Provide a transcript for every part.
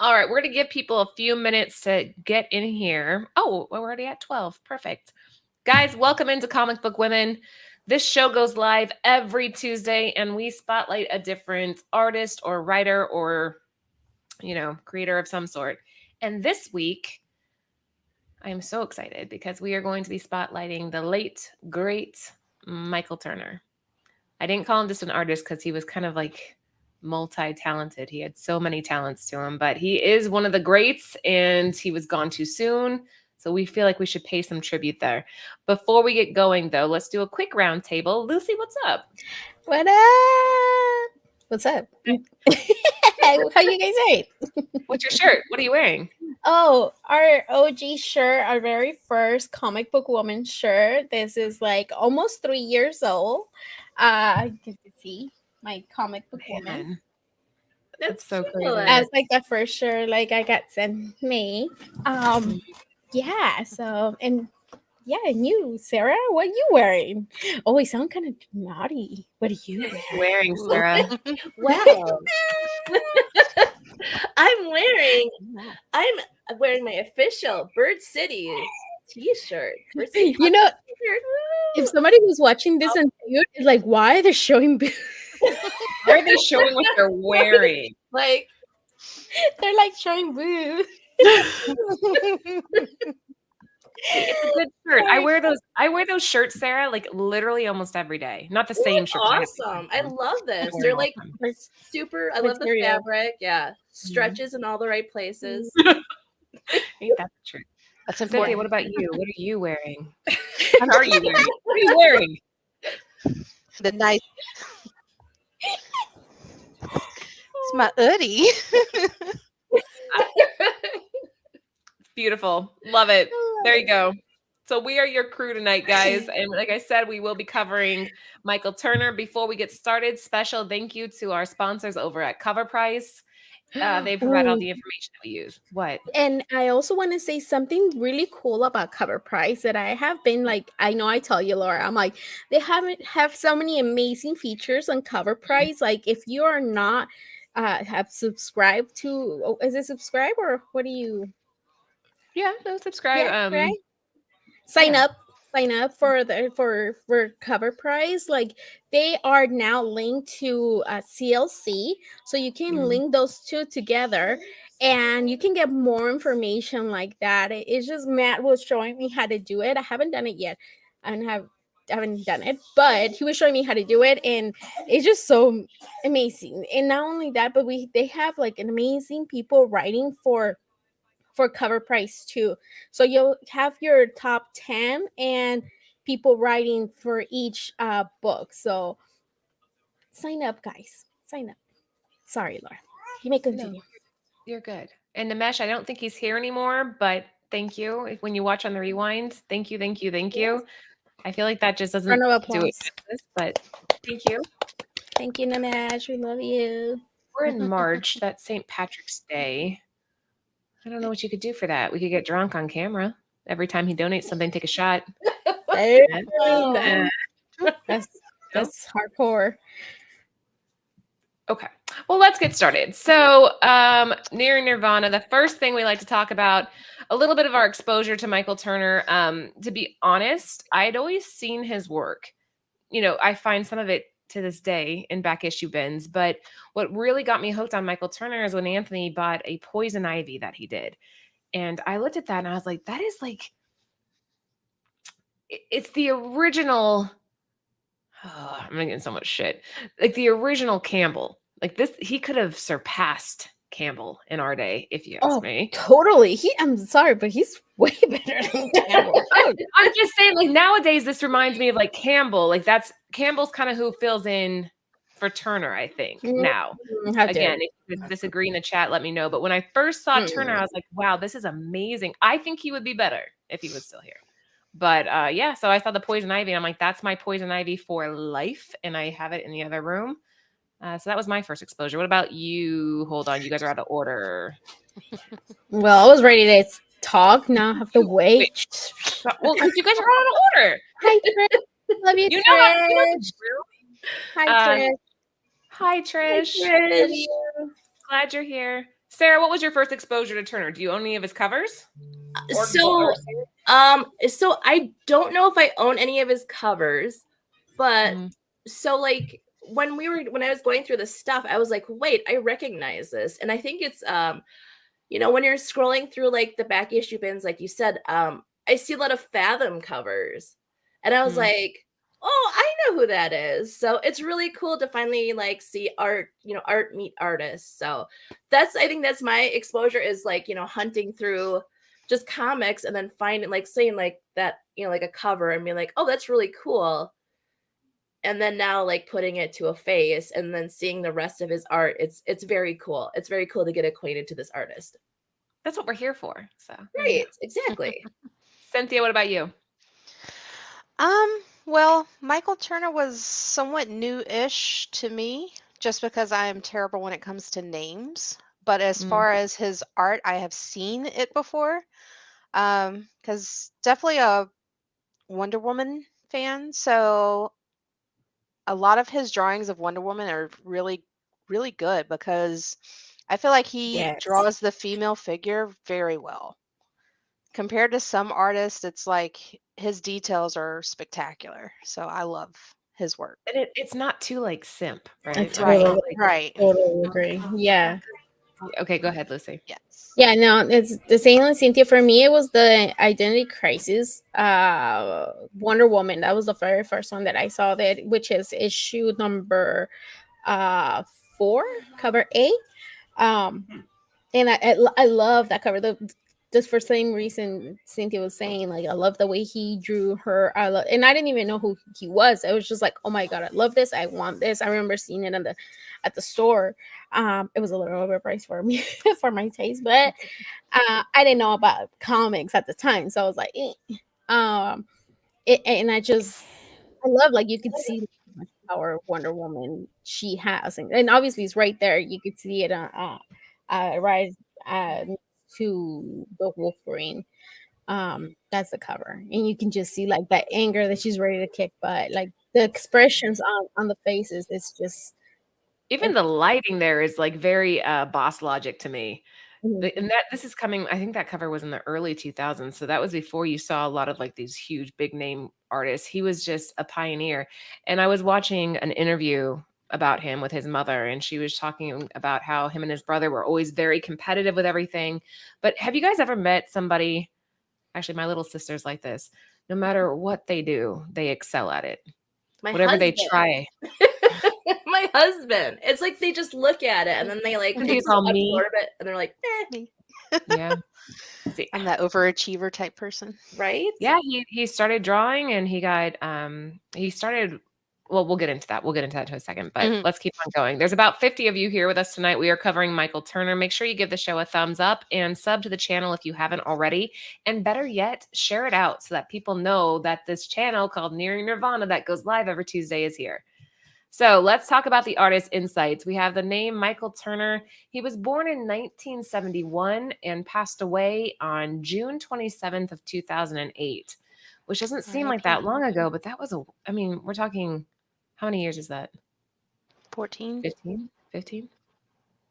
All right, we're going to give people a few minutes to get in here. Oh, we're already at 12. Perfect. Guys, welcome into Comic Book Women. This show goes live every Tuesday, and we spotlight a different artist or writer or, creator of some sort. And this week, I am so excited because we are going to be spotlighting the late, great Michael Turner. I didn't call him just an artist because he was kind of like multi-talented. He had so many talents to him, but he is one of the greats and he was gone too soon. So we feel like we should pay some tribute there. Before we get going though, let's do a quick round table. Lucy, what's up? What up? What's up? How you guys doing? What's your shirt? What are you wearing? Oh, our OG shirt, our very first Comic Book Woman shirt. This is like almost 3 years old. You can see my Comic Book Woman. That's so cool. That's like the first shirt like I got sent me. Yeah, so and you, Sarah, what are you wearing? Oh, we sound kind of naughty. What are you wearing, Sarah? Well, I'm wearing my official Bird City t-shirt. You know, if somebody who's watching this on YouTube is like, why are they showing boobs? Why are they showing what they're wearing? Like, they're like showing boobs. It's a good shirt. I wear those shirts, Sarah, like literally almost every day. Not the same shirt. Awesome. I love this. They're like super. I love the fabric. Yeah. Stretches in all the right places. Ain't that the truth? That's important. Cynthia, what about you? What are you wearing? What are you wearing? What are you wearing? The nice. It's my hoodie. Beautiful. Love it. There you go. So we are your crew tonight, guys. And like I said, we will be covering Michael Turner. Before we get started, special thank you to our sponsors over at Cover Price. They provide all the information that we use. What? And I also want to say something really cool about Cover Price that I have been like, I know I tell you, Laura, I'm like, they have so many amazing features on Cover Price. Like if you are not have subscribed to, is it subscribe or what do you? Yeah, no, subscribe. Right? Sign up for Cover Price. Like they are now linked to CLC, so you can link those two together and you can get more information like that. It's just Matt was showing me how to do it. I haven't done it yet and haven't done it, but he was showing me how to do it and it's just so amazing. And not only that, but they have like an amazing people writing for Cover Price too. So you'll have your top 10 and people writing for each book. So sign up, guys. Sign up. Sorry, Laura. You may continue. No, you're good. And Nimesh, I don't think he's here anymore, but thank you. When you watch on the rewind, thank you. I feel like that just doesn't do it, but thank you. Thank you, Nimesh. We love you. We're in March. That's St. Patrick's Day. I don't know what you could do for that. We could get drunk on camera. Every time he donates something, take a shot. That's hardcore. Okay. Well, let's get started. So, near Nirvana, the first thing we like to talk about, a little bit of our exposure to Michael Turner. To be honest, I had always seen his work. I find some of it to this day in back issue bins. But what really got me hooked on Michael Turner is when Anthony bought a Poison Ivy that he did. And I looked at that and I was like, that is like, it's the original. Oh, I'm gonna get so much shit. Like the original Campbell. Like this, he could have surpassed Campbell in our day, if you ask me. Totally. I'm sorry, but he's way better than Campbell. I'm just saying, like nowadays, this reminds me of like Campbell. Like Campbell's kind of who fills in for Turner, I think. Now, again, if you disagree in the chat, let me know. But when I first saw Turner, I was like, wow, this is amazing. I think he would be better if he was still here. But yeah, so I saw the Poison Ivy. And I'm like, that's my Poison Ivy for life. And I have it in the other room. So that was my first exposure. What about you? Hold on. You guys are out of order. Well, I was ready to talk. Now I have to wait. Well, because you guys are out of order. Hi, Trish. Love you, Trish. Hi, Trish. Hi, Trish. Hi, Trish. Glad you're here. Sarah, what was your first exposure to Turner? Do you own any of his covers? So I don't know if I own any of his covers, but so like when I was going through this stuff, I was like, wait, I recognize this. And I think it's when you're scrolling through like the back issue bins, like you said, I see a lot of Fathom covers. And I was like, oh, I know who that is. So it's really cool to finally like see art meet artists. So I think that's my exposure, is like, hunting through just comics and then finding like saying like that, like a cover and being like, oh, that's really cool. And then now like putting it to a face and then seeing the rest of his art, it's very cool. It's very cool to get acquainted to this artist. That's what we're here for. So right, exactly. Cynthia, what about you? Well, Michael Turner was somewhat new-ish to me, just because I am terrible when it comes to names. But as far as his art, I have seen it before. Because definitely a Wonder Woman fan, so a lot of his drawings of Wonder Woman are really, really good, because I feel like he draws the female figure very well. Compared to some artists, it's like his details are spectacular. So I love his work. And it's not too like simp, right? I totally, right. Totally agree. Yeah. Okay, go ahead, Lucy. Yes. Yeah, no, it's the same as Cynthia. For me, it was the Identity Crisis, Wonder Woman. That was the very first one that I saw, which is issue number 4, cover A. And I love that cover. Just for the same reason Cynthia was saying, like, I love the way he drew her. And I didn't even know who he was. I was just like, oh my god, I love this. I want this. I remember seeing it at the store. It was a little overpriced for me for my taste, but I didn't know about comics at the time, so I was like, and I love, like, you could see how much power Wonder Woman she has, and obviously it's right there. You could see it right to the Wolverine. That's the cover, and you can just see like that anger that she's ready to kick butt, like the expressions on the faces. It's just, even the lighting there is like very Boss Logic to me. And this is coming, I think that cover was in the early 2000s, so that was before you saw a lot of like these huge big name artists. He was just a pioneer. And I was watching an interview about him with his mother, and she was talking about how him and his brother were always very competitive with everything. But have you guys ever met somebody, actually my little sister's like this, no matter what they do, they excel at it. Whatever they try. My husband, it's like they just look at it and then they like he's all absorb it and they're like, yeah. See, I'm that overachiever type person, right? Yeah, he started drawing, and he got well, we'll get into that. We'll get into that in a second, but let's keep on going. There's about 50 of you here with us tonight. We are covering Michael Turner. Make sure you give the show a thumbs up and sub to the channel if you haven't already. And better yet, share it out so that people know that this channel called Nearing Nirvana that goes live every Tuesday is here. So let's talk about the artist insights. We have the name Michael Turner. He was born in 1971 and passed away on June 27th of 2008, which doesn't seem like that long ago, but that was we're talking, how many years is that? 14? 15? 15?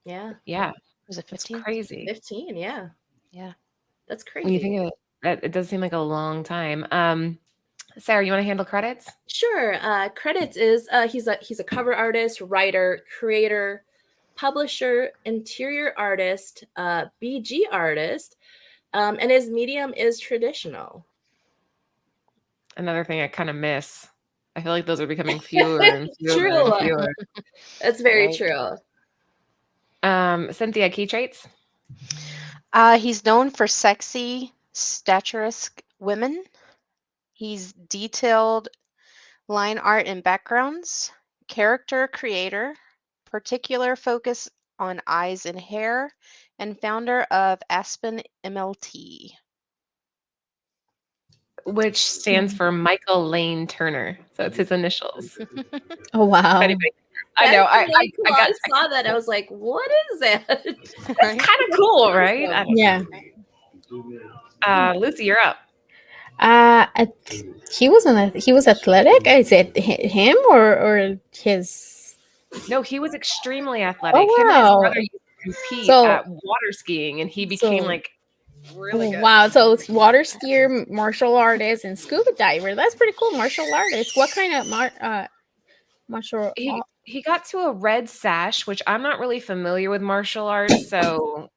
Yeah. Yeah. Was it 15? It's crazy. 15, yeah. Yeah. That's crazy. When you think of it, it does seem like a long time. Sarah, you want to handle credits? Sure. Credits is he's a cover artist, writer, creator, publisher, interior artist, BG artist, and his medium is traditional. Another thing I kind of miss. I feel like those are becoming fewer and fewer. True. And fewer. That's very true. Cynthia, key traits? He's known for sexy, statuesque women. He's detailed line art and backgrounds, character creator, particular focus on eyes and hair, and founder of Aspen MLT. Which stands for Michael Lane Turner. So it's his initials. Oh, wow. I know. I saw that. I was like, what is that? That's kind of cool, right? Yeah. Lucy, you're up. He was athletic. Is it him or his? No, he was extremely athletic. Oh, Him and his wow. brother used to compete So, at water skiing, and he became so like really good. wow. So it's water skier, martial artist, and scuba diver. That's pretty cool. Martial artist. What kind of martial? He got to a red sash, which I'm not really familiar with martial arts, so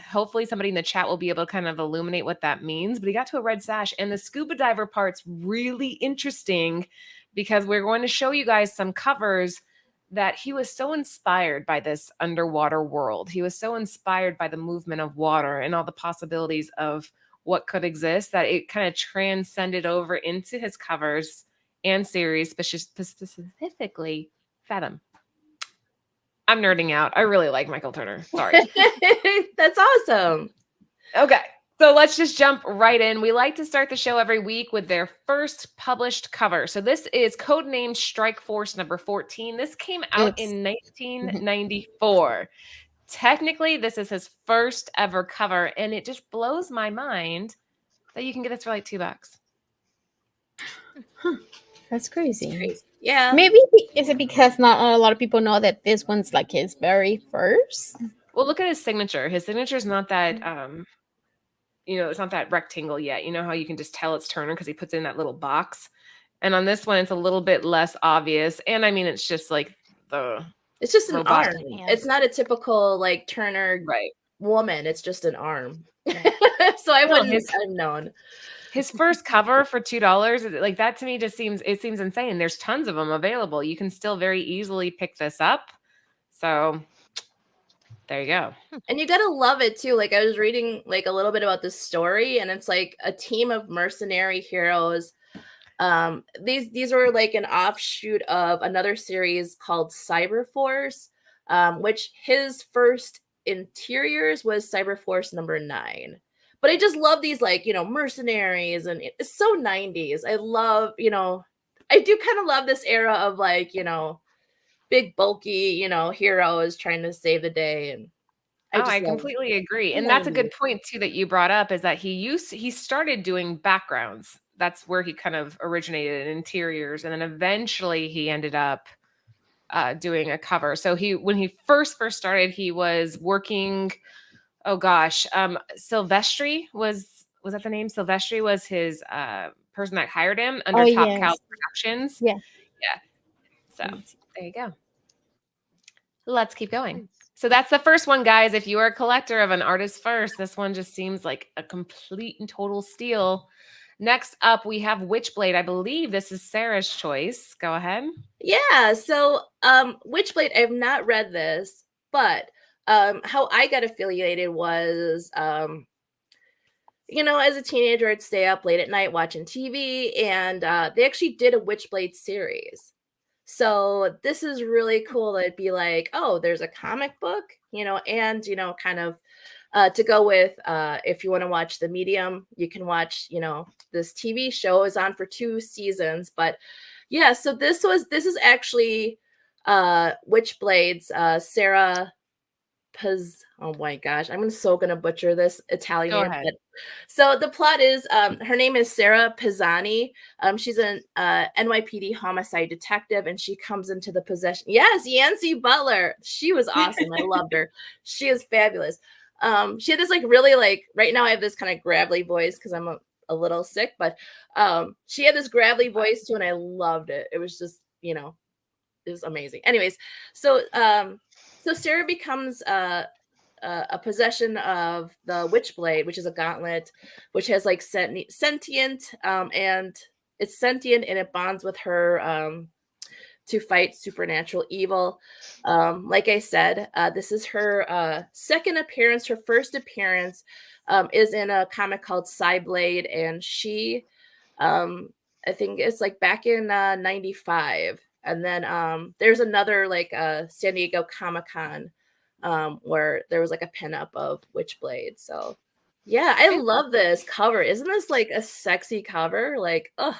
hopefully somebody in the chat will be able to kind of illuminate what that means. But he got to a red sash, and the scuba diver part's really interesting because we're going to show you guys some covers that he was so inspired by this underwater world. He was so inspired by the movement of water and all the possibilities of what could exist that it kind of transcended over into his covers and series, specifically Fathom. I'm nerding out. I really like Michael Turner. Sorry. That's awesome. Okay. So let's just jump right in. We like to start the show every week with their first published cover. So this is codenamed Strike Force number 14. This came out in 1994. Technically, this is his first ever cover, and it just blows my mind that you can get this for like $2. Huh. That's crazy. Yeah. Maybe is it because not a lot of people know that this one's like his very first? Well, look at his signature. His signature is not that it's not that rectangle yet. You know how you can just tell it's Turner because he puts it in that little box. And on this one, it's a little bit less obvious. And I mean, it's just like it's just an arm. hand. It's not a typical like Turner woman. It's just an arm. So I wouldn't have known. His first cover for $2, like that to me just seems insane. There's tons of them available. You can still very easily pick this up. So there you go. And you gotta love it too. Like I was reading like a little bit about this story, and it's like a team of mercenary heroes. These were like an offshoot of another series called Cyberforce, which his first interiors was Cyberforce number 9. But I just love these like, mercenaries, and it's so 90s. I love, I do kind of love this era of like, big bulky, heroes trying to save the day. And I completely agree. And that's a good point too that you brought up, is that he started doing backgrounds. That's where he kind of originated in interiors, and then eventually he ended up doing a cover. So when he first started, he was working. Oh gosh, Silvestri was that the name? Silvestri was his person that hired him under Top Cow Productions. Yeah. So there you go. Let's keep going. So that's the first one, guys. If you are a collector of an artist first, this one just seems like a complete and total steal. Next up, we have Witchblade. I believe this is Sarah's choice. Go ahead. Yeah. So Witchblade, I've not read this, but how I got affiliated was as a teenager, I'd stay up late at night watching TV, and they actually did a Witchblade series. So this is really cool to be like, oh, there's a comic book, and kind of to go with if you want to watch The Medium, you can watch, this TV show is on for 2 seasons. But yeah, so this is actually Witchblade's Sarah oh my gosh, I'm so gonna butcher this Italian name. But, so the plot is her name is Sarah Pisani. She's an NYPD homicide detective, and she comes into the possession. Yes, Yancy Butler. She was awesome. I loved her. She is fabulous. She had this like really like right now I have this kind of gravelly voice because I'm a little sick, but she had this gravelly voice too, and I loved it. It was just it was amazing. Anyways, so Sarah becomes a possession of the Witchblade, which is a gauntlet, which has like sentient, and it's sentient, and it bonds with her to fight supernatural evil. Like I said, this is her second appearance. Her first appearance is in a comic called Cyblade, and she, I think it's like back in '95. And then there's another like San Diego Comic-Con where there was like a pinup of Witchblade. So yeah, I love this cover. Isn't this like a sexy cover? Like, ugh.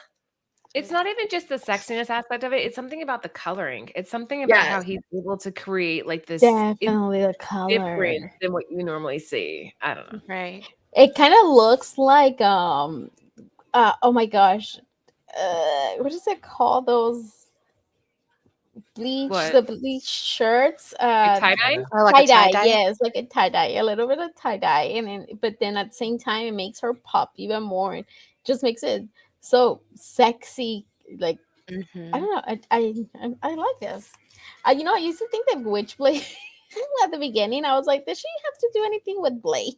It's not even just the sexiness aspect of it. It's something about the coloring. It's something about how he's able to create like this definitely the color different than what you normally see. I don't know. Right. It kind of looks like oh my gosh, what is it called? Those What? the bleach shirts. Like tie-dye? Or like a Tie dye, tie-dye? yes, like a tie dye, a little bit of tie dye, and then but then at the same time, it makes her pop even more. It just makes it so sexy. Like I Mm-hmm. don't know, I like this. I used to think that Witchblade at the beginning. I was like, does she have to do anything with Blade?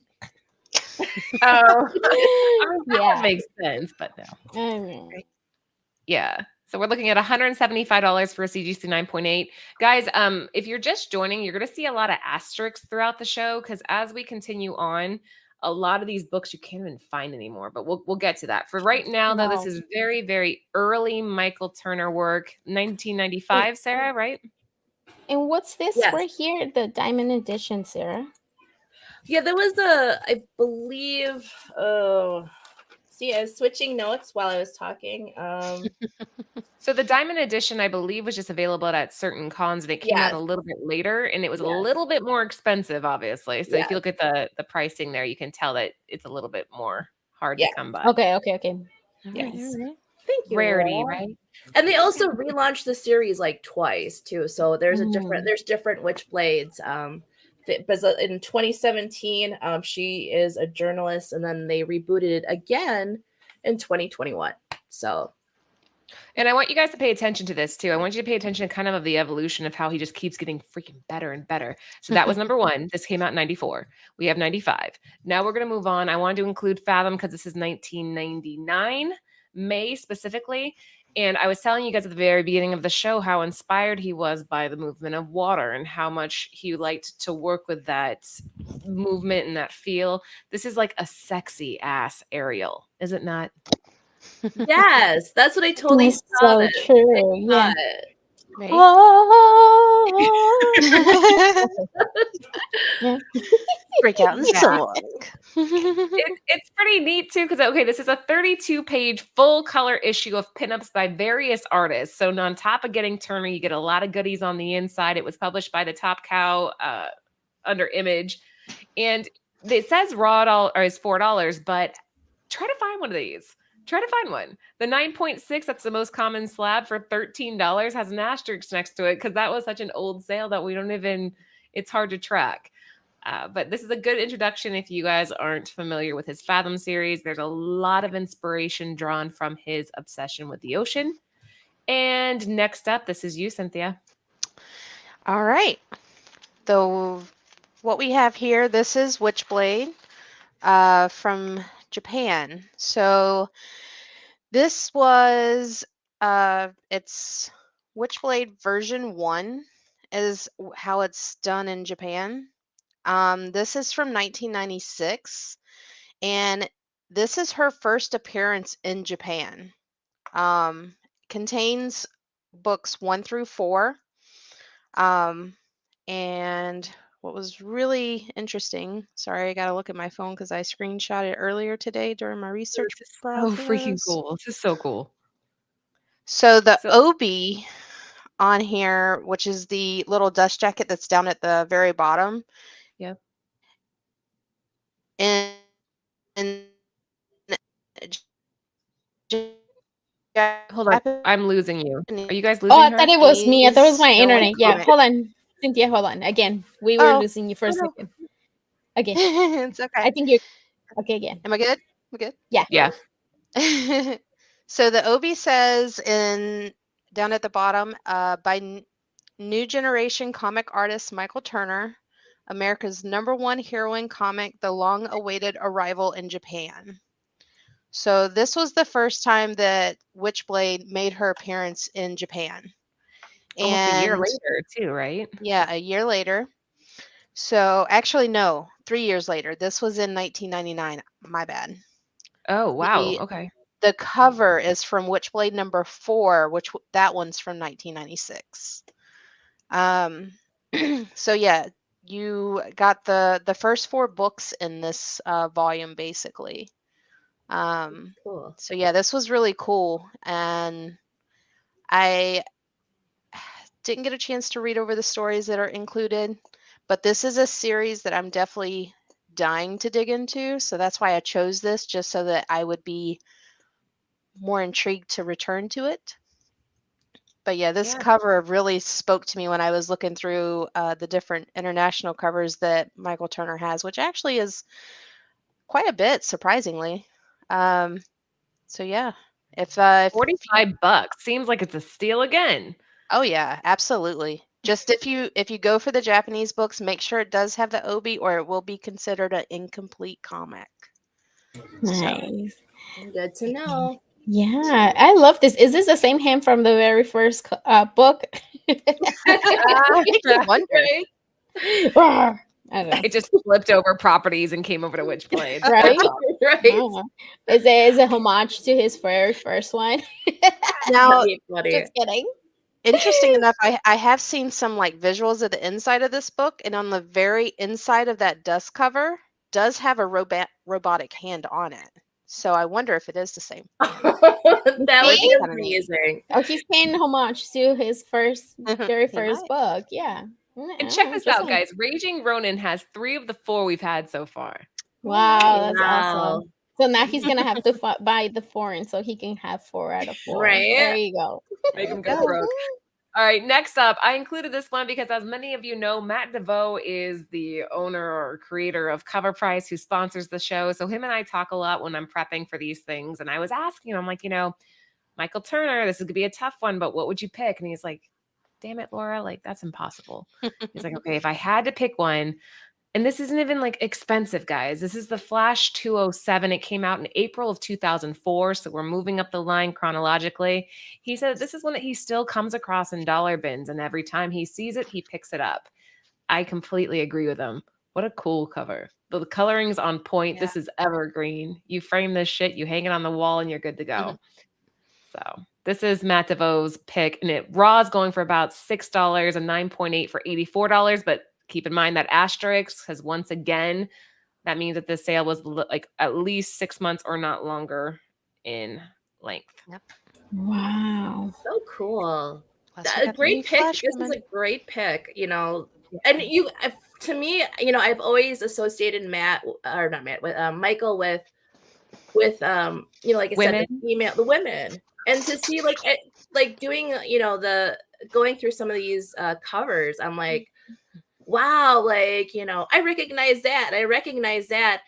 Oh, I mean, that would Yeah. make sense, but no. I mean, Yeah. So we're looking at $175 for a CGC 9.8. Guys, if you're just joining, you're going to see a lot of asterisks throughout the show because as we continue on, a lot of these books you can't even find anymore, but we'll get to that. For right now, though, this wow. is very, very early Michael Turner work, And, 1995, Sarah, right? and what's this Yes. right here? The Diamond Edition, Sarah. Yeah, there was I believe, oh, see, I was switching notes while I was talking. So the Diamond Edition, I believe, was just available at certain cons, and it came out Yes, a little bit later, and it was a yes, little bit more expensive, obviously. So if you yes, look at the pricing there, you can tell that it's a little bit more hard to yes, come by. Okay. yes. Thank you, Rarity, Laura. right? And they also relaunched the series like twice too. So there's different Witchblades. But in 2017, she is a journalist, and then they rebooted it again in 2021. So And I want you guys to pay attention to this too. I want you to pay attention to kind of the evolution of how he just keeps getting freaking better and better. So that was number one. This came out in 94. We have 95. Now we're going to move on. I wanted to include Fathom because this is 1999, May specifically. And I was telling you guys at the very beginning of the show how inspired he was by the movement of water and how much he liked to work with that movement and that feel. This is like a sexy ass Ariel, is it not? yes, that's what I totally It's saw so this. true. Yeah. Right? Oh, yeah. Break out in Yeah. song. It's pretty neat too because okay, this is a 32-page full color issue of pinups by various artists. So on top of getting Turner, you get a lot of goodies on the inside. It was published by the Top Cow under Image, and it says raw doll or is $4, but try to find one of these. Try to find one. The 9.6, that's the most common slab for $13, has an asterisk next to it because that was such an old sale that we don't even. It's hard to track. But this is a good introduction if you guys aren't familiar with his Fathom series. There's a lot of inspiration drawn from his obsession with the ocean. And next up, this is you, Cynthia. All right. So what we have here, this is Witchblade from Japan. So this was it's Witchblade version 1 is how it's done in Japan. This is from 1996, and this is her first appearance in Japan. Contains books 1 through 4. And what was really interesting, sorry, I got to look at my phone because I screenshot it earlier today during my research This is so freaking process. cool. This is so cool. So the So, obi on here, which is the little dust jacket that's down at the very bottom, yep. and Hold on. I'm losing you. Are you guys Oh, losing I her? thought it was me. I thought it was my Japanese, no one internet. Yeah, comment. hold on, Cynthia. Hold on. Again, we were Oh, losing you for a no. second. Again, It's okay. I think you're okay. Again, Am I good? Am I good? yeah. Yeah. So the obi says down at the bottom, by new generation comic artist Michael Turner, America's #1 heroine comic, the long-awaited arrival in Japan. So this was the first time that Witchblade made her appearance in Japan. Almost a year And later, too, right? yeah, a year later. So actually, no, 3 years later. This was in 1999. My bad. Oh, wow. The Okay. the cover is from Witchblade #4, which that one's from 1996. So yeah, you got the first 4 books in this volume basically. cool. So yeah, this was really cool, and I didn't get a chance to read over the stories that are included, but this is a series that I'm definitely dying to dig into. So that's why I chose this, just so that I would be more intrigued to return to it. But yeah, this Yeah. cover really spoke to me when I was looking through the different international covers that Michael Turner has, which actually is quite a bit, surprisingly. So yeah, if you, $45 seems like it's a steal again. oh yeah, absolutely. Just if you go for the Japanese books, make sure it does have the obi, or it will be considered an incomplete comic. So Nice. Good to know. Yeah, I love this. Is this the same him from the very first book? makes you wonder. Right? Rawr. I don't know. It just flipped over properties and came over to Witchblade. Right? That's all. Right? Oh. Is a homage to his very first one? Now, That'd be funny. Just kidding. interesting enough, I have seen some like visuals of the inside of this book, and on the very inside of that dust cover does have a robotic hand on it. So I wonder if it is the same. That would be Kinda neat. amazing. Oh, he's paying homage to his very He first might. book. Yeah. And check Oh, this out, interesting. guys. Raging Ronin has 3 of the 4 we've had so far. Wow, that's Wow. awesome. So now he's gonna have to buy the foreign so he can have 4 out of 4. Right? There you go. Make him There go you broke. All right, next up, I included this one because, as many of you know, Matt DeVoe is the owner or creator of Cover Price, who sponsors the show. So him and I talk a lot when I'm prepping for these things. And I was asking him, I'm like, Michael Turner, this is gonna be a tough one, but what would you pick? And he's like, damn it, Laura, like that's impossible. He's like, okay, if I had to pick one, and this isn't even like expensive, guys. This is the Flash 207. It came out in April of 2004. So we're moving up the line chronologically. He said this is one that he still comes across in dollar bins. And every time he sees it, he picks it up. I completely agree with him. What a cool cover. The coloring's on point. Yeah. This is evergreen. You frame this shit, you hang it on the wall, and you're good to go. Mhm. So this is Matt DeVoe's pick. And it raw is going for about $6 and 9.8 for $84. But keep in mind that asterisk has once again, that means that this sale was like at least 6 months or not longer in length. Wow. So cool. Plus we A got the new great pick. Flash This is woman. a great pick, And to me, I've always associated Michael with like I said, the women, and to see like doing the going through some of these covers, I'm like, wow, like I recognize that,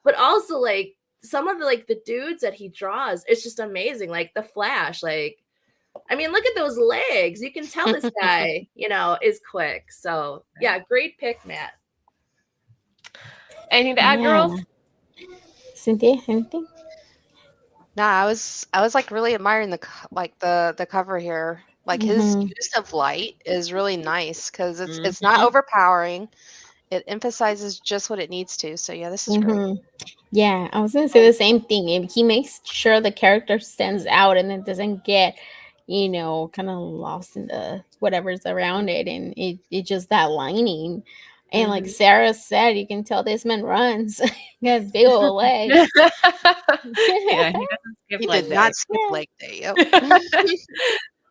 but also like some of the dudes that he draws, it's just amazing. Like the Flash, like I mean, look at those legs. You can tell this guy, is quick. So yeah, great pick, Matt. Anything to add, girls? Cynthia, anything? No, I was like really admiring the cover here. Like his use of light is really nice because it's not overpowering. It emphasizes just what it needs to. So yeah, this is great. Yeah, I was gonna say the same thing. He makes sure the character stands out and it doesn't get, kind of lost in the whatever's around it, and it just that lining. And like Sarah said, you can tell this man runs. He has big old legs. Yeah, he doesn't skip He leg did day. not skip leg day. Yep.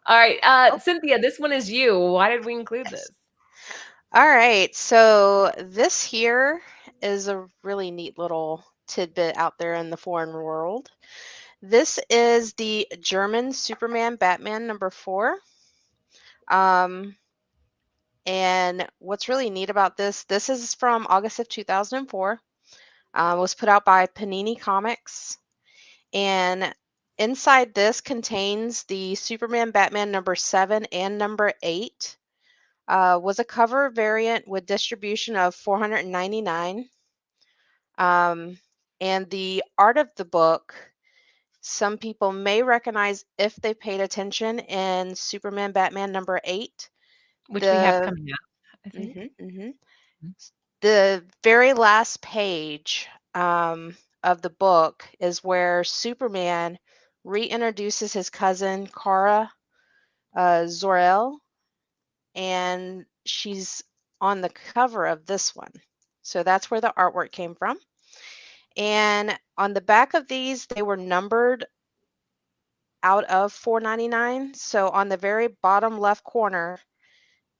All right, Cynthia, this one is you. Why did we include this? All right, so this here is a really neat little tidbit out there in the foreign world. This is the German Superman Batman #4. And what's really neat about this is from August of 2004. Was put out by Panini Comics. And inside this contains the Superman Batman #7 and #8. Was a cover variant with distribution of 499. And the art of the book, some people may recognize if they paid attention in Superman Batman #8. Which we have coming up, I think. The very last page of the book is where Superman reintroduces his cousin Kara Zor-El, and she's on the cover of this one. So that's where the artwork came from. And on the back of these, they were numbered out of 499. So on the very bottom left corner,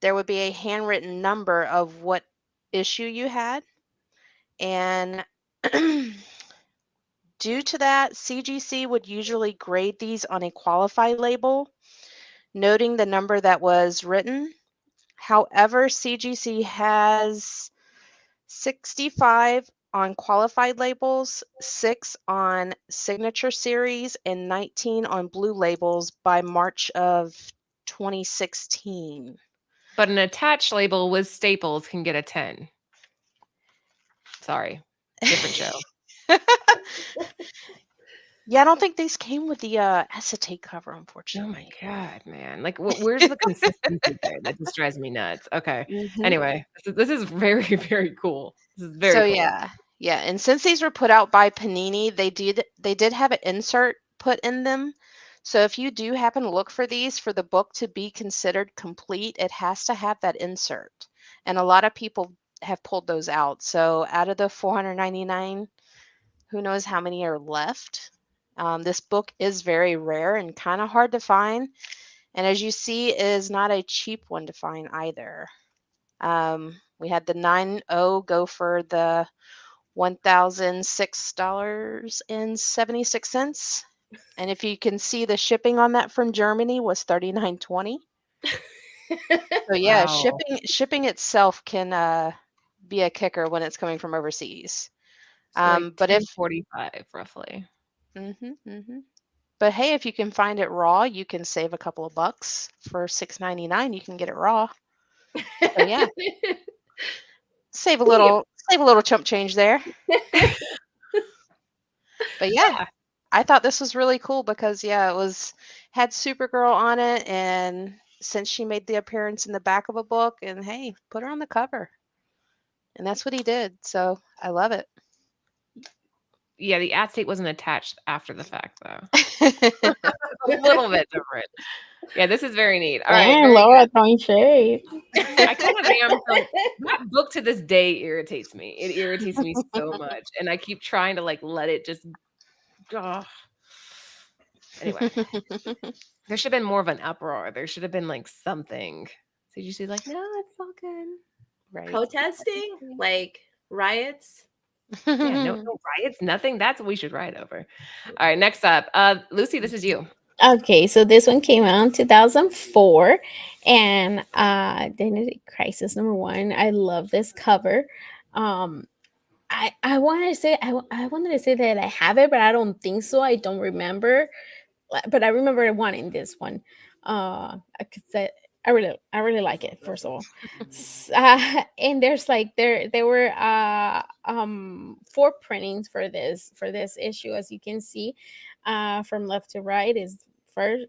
there would be a handwritten number of what issue you had. And due to that, CGC would usually grade these on a qualify label, noting the number that was written. However, CGC has 65 on qualified labels, 6 on signature series, and 19 on blue labels by March of 2016. But an attached label with staples can get a 10. Sorry, different show. Yeah, I don't think these came with the acetate cover, Oh unfortunately. my god, man! Like, where's the consistency there? That just drives me nuts. Okay. Mhm. Anyway, this is very very cool. This is very So cool. yeah, and since these were put out by Panini, they did have an insert put in them. So if you do happen to look for these for the book to be considered complete, it has to have that insert. And a lot of people have pulled those out. So out of the 499, who knows how many are left. This book is very rare and kind of hard to find. And as you see, it is not a cheap one to find either. We had the 9.0 go for the $1,006.76. And if you can see, the shipping on that from Germany was $39.20. So yeah, Wow. shipping itself can be a kicker when it's coming from overseas. So like But if 10.45 roughly. But hey, if you can find it raw, you can save a couple of bucks. For $6.99, you can get it raw. So yeah, save a little chump change there. But yeah, I thought this was really cool because yeah, it had Supergirl on it, and since she made the appearance in the back of a book, and hey, put her on the cover. And that's what he did. So I love it. Yeah, the acetate wasn't attached after the fact though. A little bit different. Yeah, this is very neat. All right, Dang, very Laura good. throwing shade. I kind of am. That book to this day irritates me. It irritates me so much, and I keep trying to like let it just. Ugh. Anyway, there should have been more of an uproar. There should have been like something. So you see, like, no, it's all good. Right. Protesting, like riots. Yeah, no riots, nothing. That's what we should riot over. All right, next up, Lucy, this is you. Okay, so this one came out in 2004, and Identity Crisis #1. I love this cover. I wanted to say I wanted to say that I have it, but I don't think so. I don't remember, but I remember wanting this one. I really like it. First of all, and there's like there were 4 printings for this issue, as you can see, from left to right is first,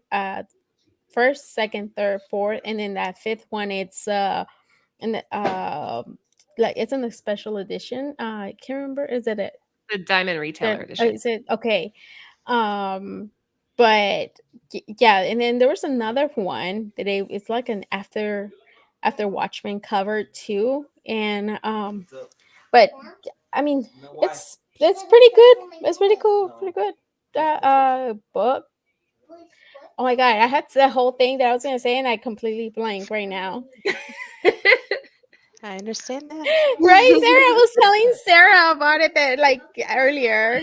second, third, fourth, and then that 5th one, it's in the like it's in the special edition. I can't remember. Is it a The Diamond Retailer edition. is it okay? But yeah, and then there was another one that it's like an after Watchmen cover too, and but I mean it's pretty good. It's pretty cool, pretty good. Book. Oh my god, I had the whole thing that I was gonna say, and I completely blank right now. I understand that. Right, Sarah? I was telling Sarah about it like earlier.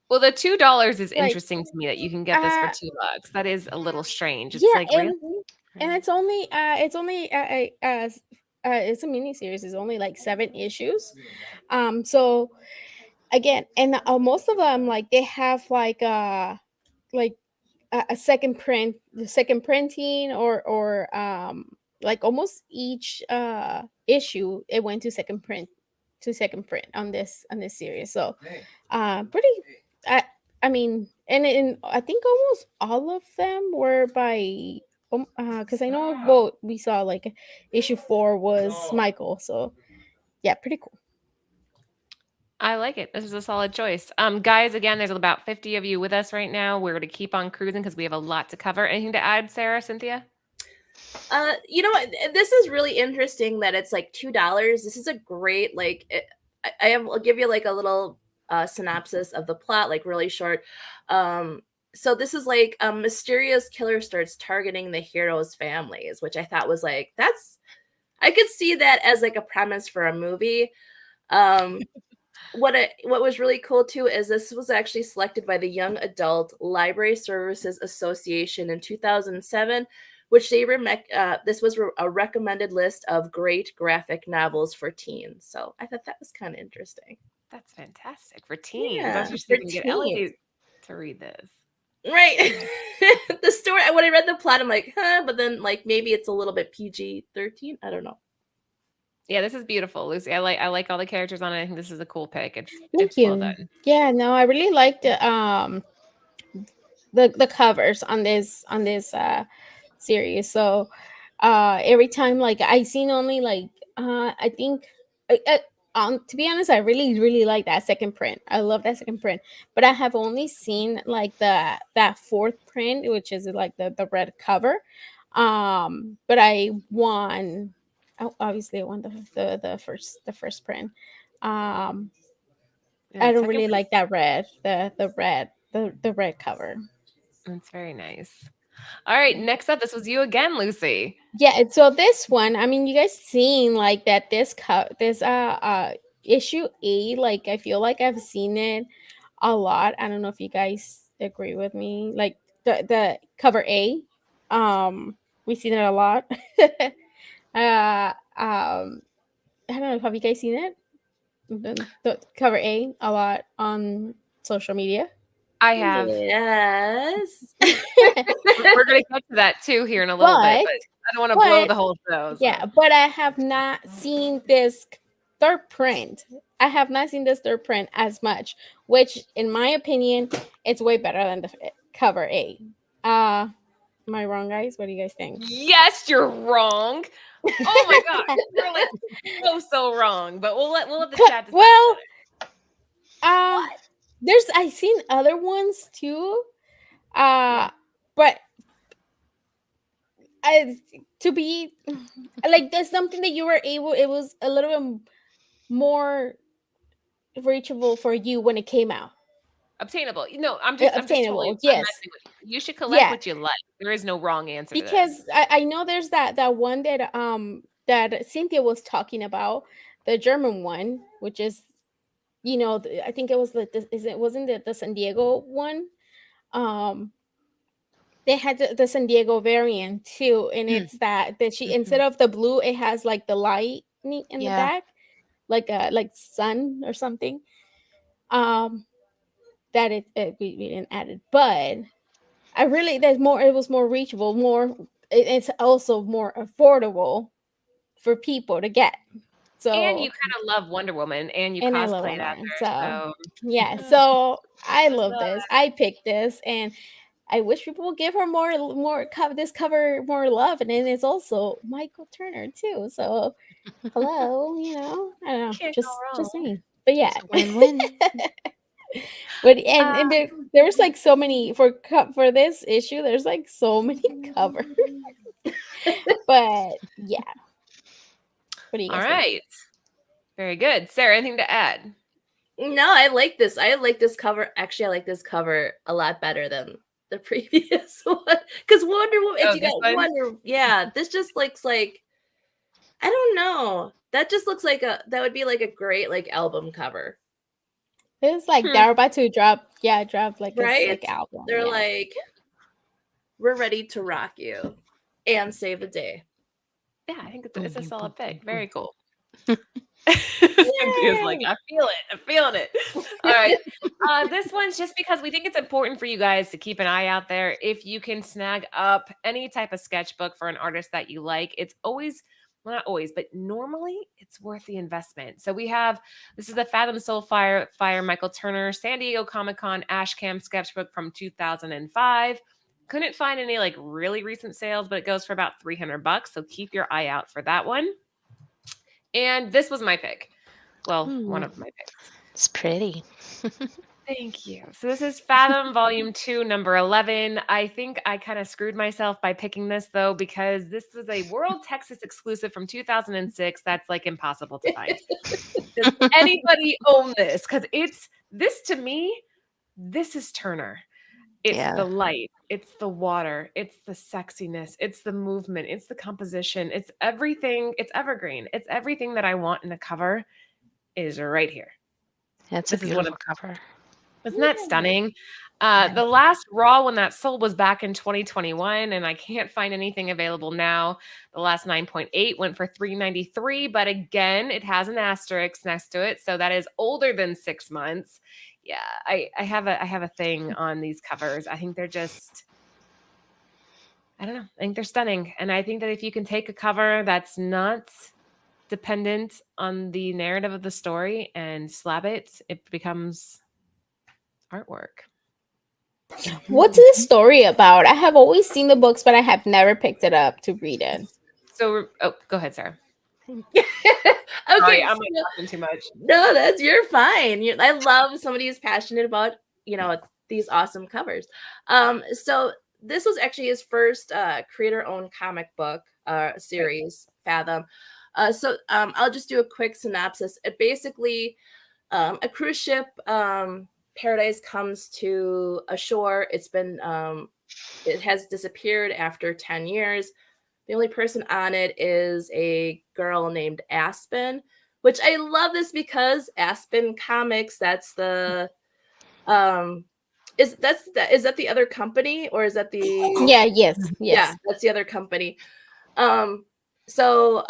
Well, the $2 is Like, interesting to me that you can get this for $2. That is a little strange. It's yeah, like really? and it's only it's a mini series. It's only like 7 issues. So again, and most of them like they have like a second print, the second printing, or like almost each issue it went to second print on this series. So pretty I mean, and I think almost all of them were by because I know well we saw like issue 4 was Michael. So yeah, pretty cool. I like it. This is a solid choice. Guys, again, there's about 50 of you with us right now. We're going to keep on cruising because we have a lot to cover. Anything to add, Sarah, Cynthia? You know what? This is really interesting that it's like $2. This is a great I'll give you like a little synopsis of the plot, like really short. So this is like a mysterious killer starts targeting the heroes' families, which I thought was like I could see that as like a premise for a movie. what was really cool too is this was actually selected by the Young Adult Library Services Association in 2007, which this was a recommended list of great graphic novels for teens. So I thought that was kind of interesting. That's fantastic for teens. I Yeah, was just for thinking, get Ellie teens. to read this. Right. The story, when I read the plot, I'm like, huh, but then like maybe it's a little bit PG-13. I don't know. Yeah, this is beautiful, Lucy. I like all the characters on it. I think this is a cool pick. Thank It's you. well done. Yeah, no, I really liked the covers on this series. So every time like I seen only like I think to be honest, I really like that second print. I love that second print, but I have only seen like that fourth print, which is like the red cover. But I won. Obviously, I won the first print. Um, Yeah, I don't second really print. like that red, the red cover. It's very nice. All right, next up, this was you again, Lucy. Yeah, so this one, I mean, you guys seen like that this issue 8, like I feel like I've seen it a lot. I don't know if you guys agree with me. Like the cover A, we've seen it a lot. I don't know, have you guys seen it? The cover A lot on social media. I have. Yes. We're going to get to that too here in a little bit, but I don't want to blow the whole show. So. Yeah, but I have not seen this third print. I have not seen this third print as much, which, in my opinion, it's way better than the cover A. Am I wrong, guys? What do you guys think? Yes, you're wrong. Oh my god, you're like so wrong. But we'll let the chat decide. Well, I've seen other ones too. But to be like, there's something that you were able. It was a little bit more reachable for you when it came out. Obtainable. I'm just totally. Yes. You should collect what you like. There is no wrong answer. Because I know there's that one that Cynthia was talking about, the German one, which is, I think it was wasn't the San Diego one. They had the San Diego variant too, and it's that she instead of the blue, it has like the lightning in the back, like sun or something. That we didn't add it, but I really it was more reachable, it's also more affordable for people to get. So, and you kind of love Wonder Woman, and you cosplayed after. So yeah, so I love this. I picked this, and I wish people would give her this cover more love. And then it's also Michael Turner too. So hello, I don't know, just saying. But yeah, win-win. But and there was like so many for this issue. There's like so many covers. But yeah, what do you guys think? All right, very good. Sarah, anything to add? No, I like this. I like this cover. Actually, I like this cover a lot better than the previous one. Because Wonder Woman, if you got yeah, this just looks like, I don't know. That just looks like that would be like a great like album cover. It's like they're about to drop like a sick album. They're like, we're ready to rock you and save the day. Yeah, I think it's a solid pick. Very cool. Cynthia's like, I feel it. I'm feeling it. All right. This one's just because we think it's important for you guys to keep an eye out there. If you can snag up any type of sketchbook for an artist that you like, it's always, well, not always, but normally it's worth the investment. So this is the Fathom Soulfire Michael Turner San Diego Comic-Con Ashcam sketchbook from 2005. Couldn't find any like really recent sales, but it goes for about $300. So keep your eye out for that one. And this was my pick. Well, one of my picks. It's pretty. Thank you. So this is Fathom Volume 2, number 11. I think I kind of screwed myself by picking this, though, because this is a World Texas exclusive from 2006 that's like impossible to find. Does anybody own this? Because this to me, this is Turner. It's the light, it's the water, it's the sexiness, it's the movement, it's the composition, it's everything. It's evergreen. It's everything that I want in a cover is right here. It's This a is one of, beautiful cover. isn't that stunning? The last Raw one that sold was back in 2021, and I can't find anything available now. The last 9.8 went for $393, but again, it has an asterisk next to it, so that is older than 6 months. Yeah, I have a thing on these covers. I think they're just, I don't know. I think they're stunning, and I think that if you can take a cover that's not dependent on the narrative of the story and slap it, it becomes artwork. What's the story about? I have always seen the books, but I have never picked it up to read it. So, go ahead, Sarah. Okay, Sorry, I'm like talking too much. No, you're fine. I love somebody who's passionate about these awesome covers. So this was actually his first creator-owned comic book series, Fathom. So I'll just do a quick synopsis. It basically, a cruise ship, Paradise, comes to a shore. It's been it has disappeared after 10 years. The only person on it is a girl named Aspen, which I love this because Aspen Comics, that's the is that the other company, or is that the Yes. Yeah, that's the other company. So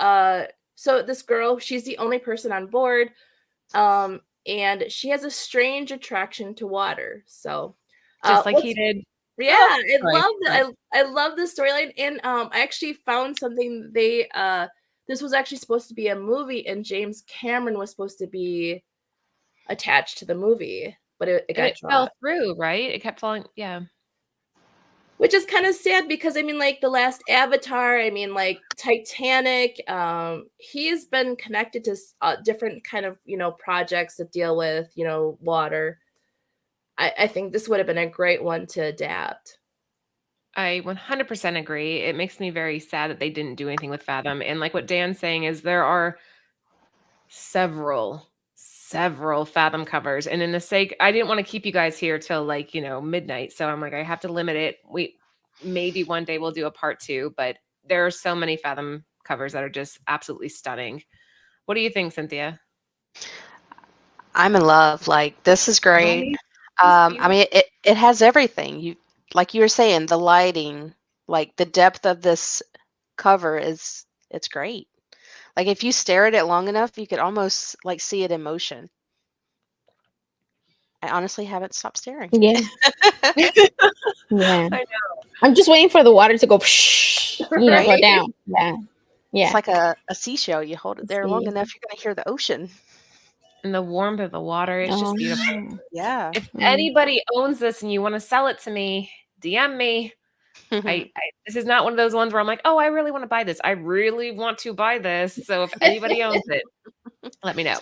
this girl, she's the only person on board, and she has a strange attraction to water. So Just like he did. yeah, Sorry. I love the storyline, and I actually found something. This was actually supposed to be a movie, and James Cameron was supposed to be attached to the movie, but it And got it fell dropped, through, right? It kept falling. Yeah. which is kind of sad because I mean, like the last Avatar, I mean, like Titanic. He's been connected to different kind of projects that deal with water. I think this would have been a great one to adapt. I 100% agree. It makes me very sad that they didn't do anything with Fathom. And like what Dan's saying is there are several Fathom covers. And in the sake, I didn't want to keep you guys here till like, midnight. So I'm like, I have to limit it. Maybe one day we'll do a part 2, but there are so many Fathom covers that are just absolutely stunning. What do you think, Cynthia? I'm in love. Like, this is great. I mean, it has everything. Like you were saying, the lighting, like the depth of this cover it's great. Like if you stare at it long enough, you could almost like see it in motion. I honestly haven't stopped staring. Yeah. Yeah. I know. I'm just waiting for the water to go, Right? go down. Yeah. It's like a seashell. You hold it there long enough, you're going to hear the ocean. And the warmth of the water, it's just beautiful. Yeah. If anybody owns this and you want to sell it to me, DM me. This is not one of those ones where I'm like, oh, I really want to buy this. I really want to buy this. So if anybody owns it, let me know.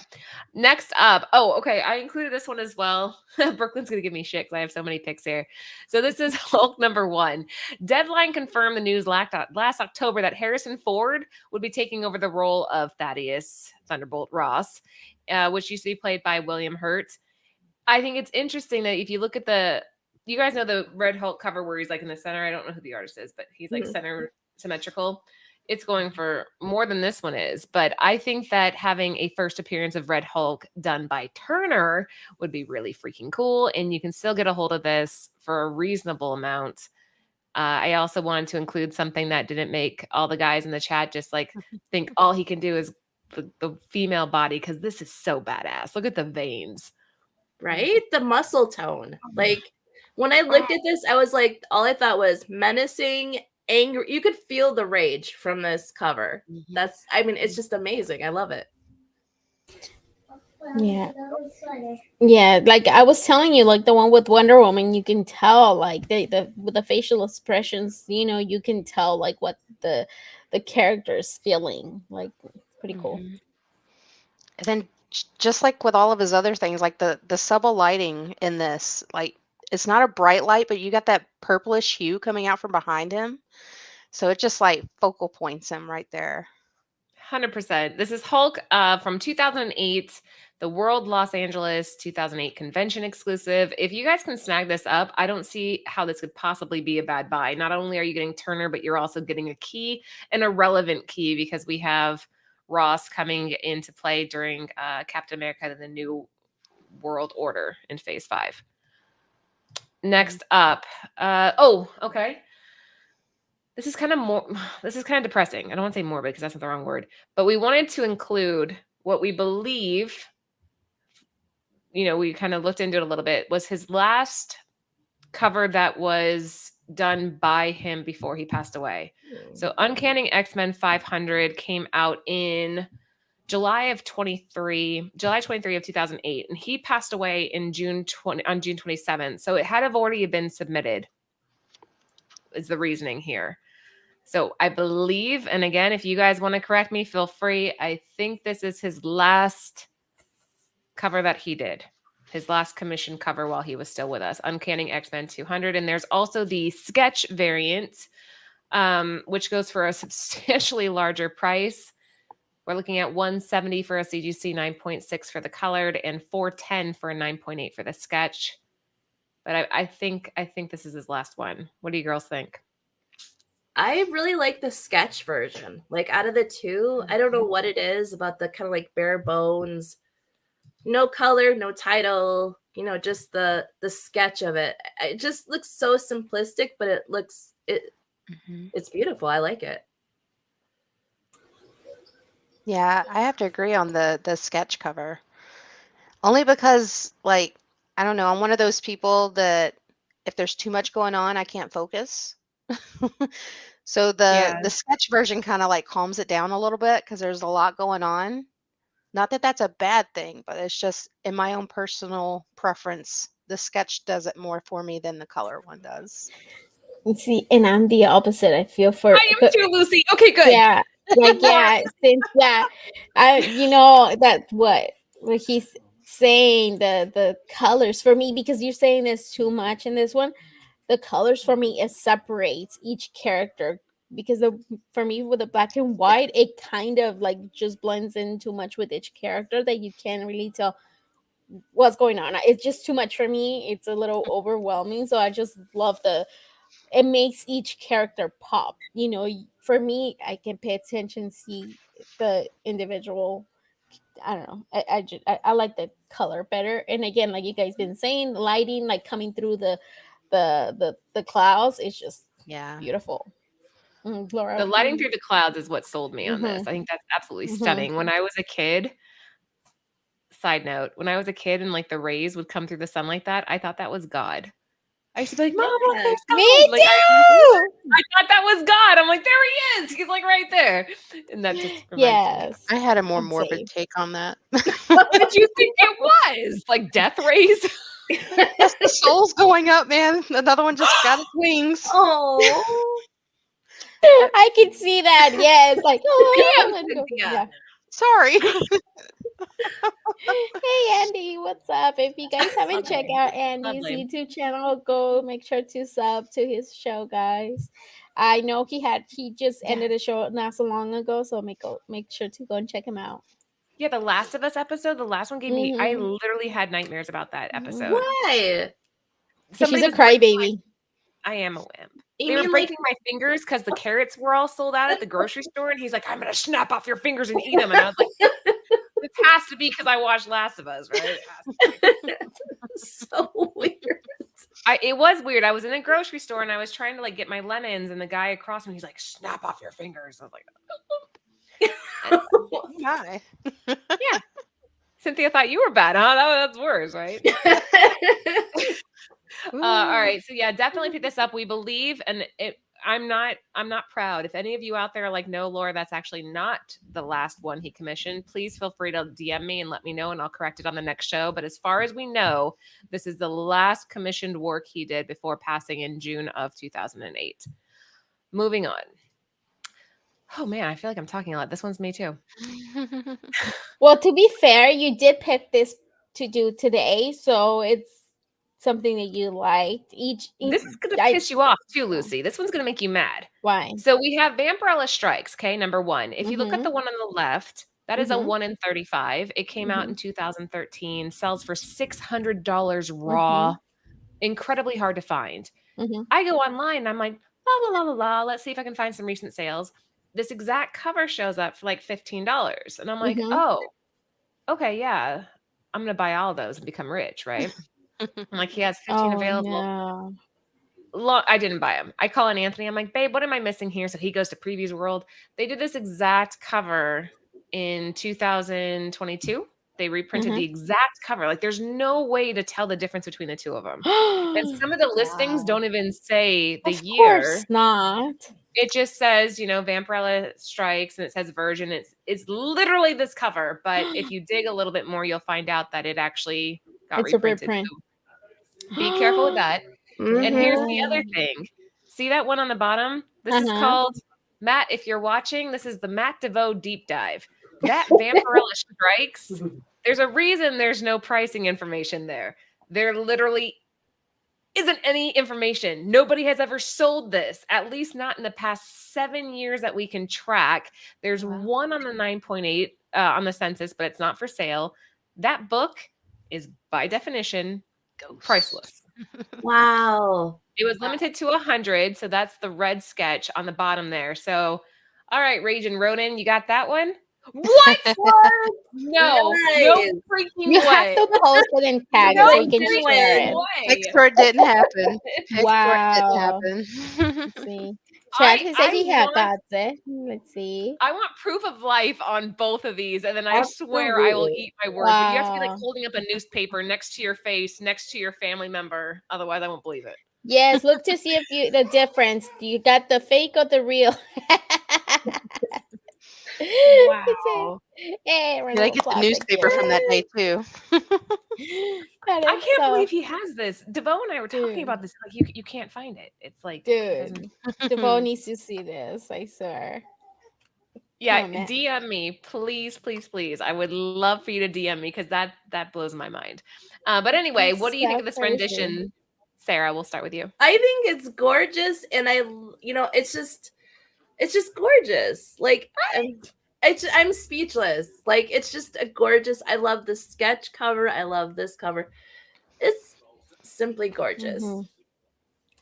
Next up. Oh, okay. I included this one as well. Brooklyn's going to give me shit because I have so many picks here. So this is Hulk #1. Deadline confirmed the news last October that Harrison Ford would be taking over the role of Thaddeus Thunderbolt Ross, which used to be played by William Hurt. I think it's interesting that if you look at you guys know the Red Hulk cover where he's like in the center. I don't know who the artist is, but he's like center symmetrical. It's going for more than this one is. But I think that having a first appearance of Red Hulk done by Turner would be really freaking cool. And you can still get a hold of this for a reasonable amount. I also wanted to include something that didn't make all the guys in the chat just like think all he can do is the female body, because this is so badass. Look at the veins. Right? The muscle tone. Like when I looked at this, I was like, all I thought was menacing, angry. You could feel the rage from this cover. It's just amazing. I love it. Yeah, like I was telling you, like the one with Wonder Woman, you can tell like with the facial expressions, you can tell like what the character is feeling. Like pretty cool. And then just like with all of his other things, like the subtle lighting in this, like it's not a bright light, but you got that purplish hue coming out from behind him. So it just like focal points him right there. 100%. This is Hulk from 2008, the World Los Angeles 2008 convention exclusive. If you guys can snag this up, I don't see how this could possibly be a bad buy. Not only are you getting Turner, but you're also getting a key, and a relevant key, because we have Ross coming into play during Captain America, the new world order in phase 5. Next up, okay. This is kind of depressing. I don't want to say morbid because that's not the wrong word, but we wanted to include what we believe, we kind of looked into it a little bit, was his last cover that was done by him before he passed away. So Uncanny X-Men 500 came out in July 23 of 2008, and he passed away on June 27th. So it had have already been submitted, is the reasoning here. So I believe, and again, if you guys want to correct me, feel free. I think this is his last cover that he did. His last commission cover while he was still with us. Uncanny X-Men 200. And there's also the sketch variant, which goes for a substantially larger price. We're looking at $170 for a CGC 9.6 for the colored and $410 for a 9.8 for the sketch. But I think this is his last one. What do you girls think? I really like the sketch version. Like out of the two, I don't know what it is about the kind of like bare bones, no color, no title, just the sketch of it. It just looks so simplistic, but it's beautiful. I like it. Yeah, I have to agree on the sketch cover. Only because, like, I don't know, I'm one of those people that if there's too much going on, I can't focus. So the sketch version kind of like calms it down a little bit because there's a lot going on. Not that that's a bad thing, but it's just in my own personal preference, the sketch does it more for me than the color one does. See, and I'm the opposite. I feel for I am too, Lucy. Okay, good. Yeah, that's what he's saying. The colors for me, because you're saying there's too much in this one. The colors for me, it separates each character, because for me with the black and white, it kind of like just blends in too much with each character that you can't really tell what's going on. It's just too much for me. It's a little overwhelming. So I just love it makes each character pop. For me, I can pay attention, see the individual. I don't know. I like the color better. And again, like you guys been saying, lighting like coming through the clouds is just beautiful. Laura, the lighting through the clouds is what sold me on this. I think that's absolutely stunning. When I was a kid, side note, when I was a kid and like the rays would come through the sun like that, I thought that was God. I used to be like, Mom, look, there's God. Me like, too! I thought that was God. I'm like, there he is. He's like right there. And that just yes. I had a more morbid take on that. What did you think it was? Like death rays? Yes, the soul's going up, man. Another one just got its wings. Oh. I can see that. Yes, like yeah. Sorry. Hey Andy, what's up? If you guys haven't checked out Andy's YouTube channel, go make sure to sub to his show, guys. I know he just ended a show not so long ago, so make sure to go and check him out. Yeah, the Last of Us episode, the last one gave me, I literally had nightmares about that episode. Why? She's a crybaby. I am a wimp. They were breaking my fingers because the carrots were all sold out at the grocery store, and he's like, I'm going to snap off your fingers and eat them. And I was like, this has to be because I watched Last of Us, right? So weird. It was weird. I was in a grocery store, and I was trying to like get my lemons, and the guy across me, he's like, snap off your fingers. I was like, Hi. Yeah. Cynthia thought you were bad, huh? That's worse, right? All right. So yeah, definitely pick this up. We believe, and I'm not proud. If any of you out there are like, no, Laura, that's actually not the last one he commissioned, please feel free to DM me and let me know, and I'll correct it on the next show. But as far as we know, this is the last commissioned work he did before passing in June of 2008. Moving on. Oh man, I feel like I'm talking a lot. This one's me too. Well, to be fair, you did pick this to do today, so it's something that you liked. This is going to piss you off too, Lucy. This one's going to make you mad. Why? So we have Vampirella Strikes, okay, number 1. If you look at the one on the left, that is a 1 in 35. It came out in 2013, sells for $600 raw. Incredibly hard to find. I go online and I'm like, la, la, la, la, la. Let's see if I can find some recent sales. This exact cover shows up for like $15. And I'm like, oh, okay, yeah. I'm gonna buy all of those and become rich, right? I'm like, he has 15 available. No. I didn't buy them. I call in Anthony. I'm like, babe, what am I missing here? So he goes to Previews World. They did this exact cover in 2022. They reprinted the exact cover. Like, there's no way to tell the difference between the two of them. And some of the listings don't even say the Of year. course not. It just says, Vampirella strikes, and it says version. It's literally this cover. But if you dig a little bit more, you'll find out that it actually got It's a reprinted. reprint. So be careful with that. And here's the other Mhm. thing. See that one on the bottom? This is called, Matt, if you're watching, this is the Matt DeVoe deep dive. That Vampirella strikes. There's a reason there's no pricing information there. There literally isn't any information. Nobody has ever sold this, at least not in the past 7 years that we can track. There's one on the 9.8 on the census, but it's not for sale. That book is by definition priceless. Wow. It was limited to 100, so that's the red sketch on the bottom there. So, all right, Rage and Ronan, you got that one? What? No, no freaking You way. have to post it and tag it No so you can share it. Next door didn't happen. Wow. Next door didn't Let's see. I- Chad said he I had want- that. Let's see. I want proof of life on both of these, and then I swear I will Absolutely. eat my words. But you have to be like Wow. holding up a newspaper next to your face, next to your family member. Otherwise, I won't believe it. Yes, look to see if you the difference. You got the fake or the real. Wow. Hey, did I get the newspaper from that day too? I can't believe he has this. DeVoe and I were talking about this. Like, you can't find it. It's like, it Dude, doesn't- DeVoe needs to see this, I swear. yeah, Come on, man. DM me, please, please, please. I would love for you to DM me because that blows my mind. But anyway, That's what do you think so of this crazy. rendition? Sarah, we'll start with you. I think it's gorgeous, and it's just gorgeous. Like, I'm speechless. Like, it's just a gorgeous. I love the sketch cover. I love this cover. It's simply gorgeous.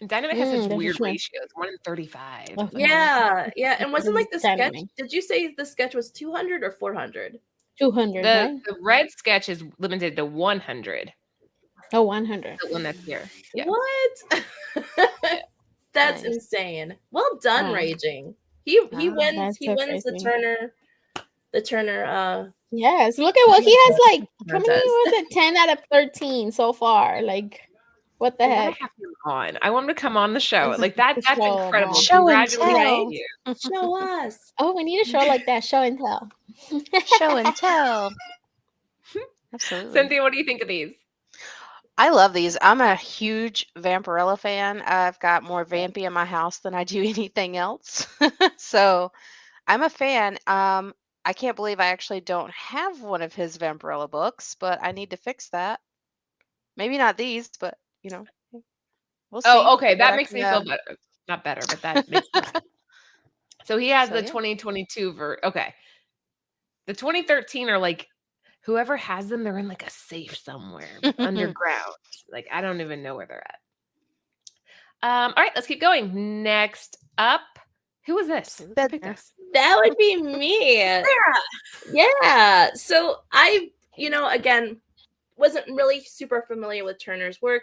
Dynamite has such that's weird true. ratios, 1 in 35. Okay. Yeah, yeah. And wasn't like the sketch? Dynamite. Did you say the sketch was 200 or 400? 200, The right? red sketch is limited to 100. Oh, 100. The one that's here. Yeah. What? That's Nice. insane. Well done, Wow. Raging. He wins. That's He so wins the crazy. Turner. Yes, look at what he has. Like, how many Contest. was it? 10 out of 13 so far. Like, what the I heck? have him on. I want him to come on the show. This is Like that's the show, incredible. Mom. Show and Congratulations tell. to you. Show us. Oh, we need a show like that. Show and tell. Show and tell. Absolutely. Cynthia, what do you think of these? I love these. I'm a huge Vampirella fan. I've got more Vampy in my house than I do anything else. So I'm a fan. I can't believe I actually don't have one of his Vampirella books, but I need to fix that. Maybe not these, but we'll see. Oh, okay. That But makes me I- feel better. Not better, but that makes sense. So he has So, the yeah. 2022 okay. The 2013 are like whoever has them, they're in like a safe somewhere underground. Like I don't even know where they're at. All right, let's keep going. Next up, who was this? Who picked There. this? That would be me. Yeah. So I, again, wasn't really super familiar with Turner's work.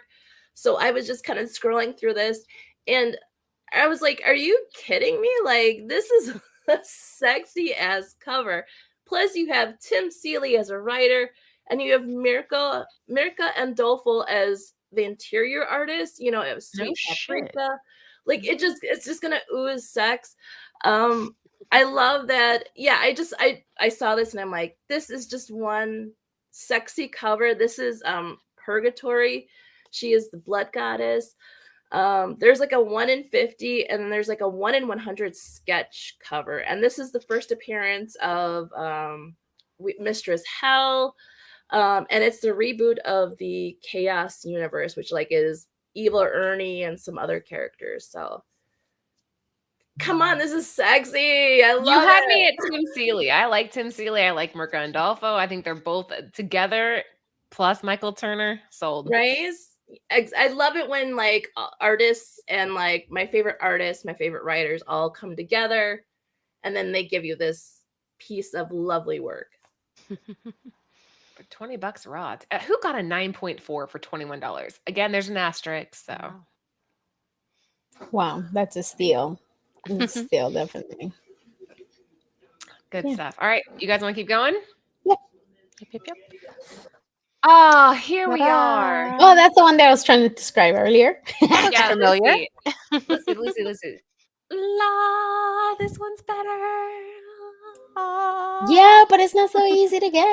So I was just kind of scrolling through this and I was like, are you kidding me? Like, this is a sexy ass cover. Plus, you have Tim Seeley as a writer, and you have Mirka Andolfo as the interior artist. It was Sweet Paprika. Like, it's just gonna ooze sex. I love that. Yeah, I saw this and I'm like, this is just one sexy cover. This is Purgatory. She is the blood goddess. There's like a 1 in 50 and then there's like a 1 in 100 sketch cover. And this is the first appearance of Mistress Hell. And it's the reboot of the Chaos universe, which like is Evil Ernie and some other characters. So come on, this is sexy. I love it. You had me at Tim Seeley. I like Tim Seeley. I like Mirka Andolfo. I think they're both together, plus Michael Turner. Sold. Right? I love it when like artists and like my favorite artists, my favorite writers all come together and then they give you this piece of lovely work. $20 raw. Who got a 9.4 for $21? Again, there's an asterisk, so Wow, that's a steal. It's steal, definitely. good Yeah. stuff. All right, you guys want to keep going? Yep. Yep. Ah, here we are. Ta-da. Oh, that's the one that I was trying to describe earlier. That looks familiar. Lucy. La, this one's better. Yeah, but it's not so easy to get.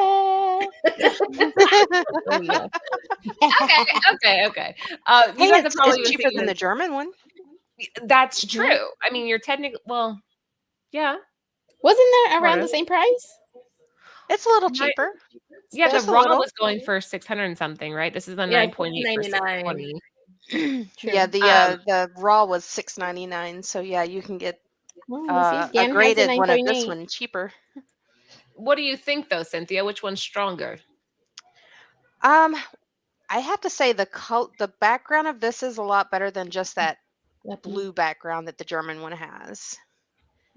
Oh, yeah. Okay. Hey, you guys have it's probably been cheaper seeing than the this. German one. That's Mhm. true. I mean, you're technically yeah. Wasn't that around Sort the of. same price? It's a little Might- cheaper. Yeah, the Just a raw little. was going for 600 and something, right? This is the Yeah, 9.8 for 620. Yeah, the raw was $6.99. So yeah, you can get Well, you see, a Jan has a graded one of this 9.8. one cheaper. What do you think, though, Cynthia? Which one's stronger? I have to say the background of this is a lot better than just that blue background that the German one has.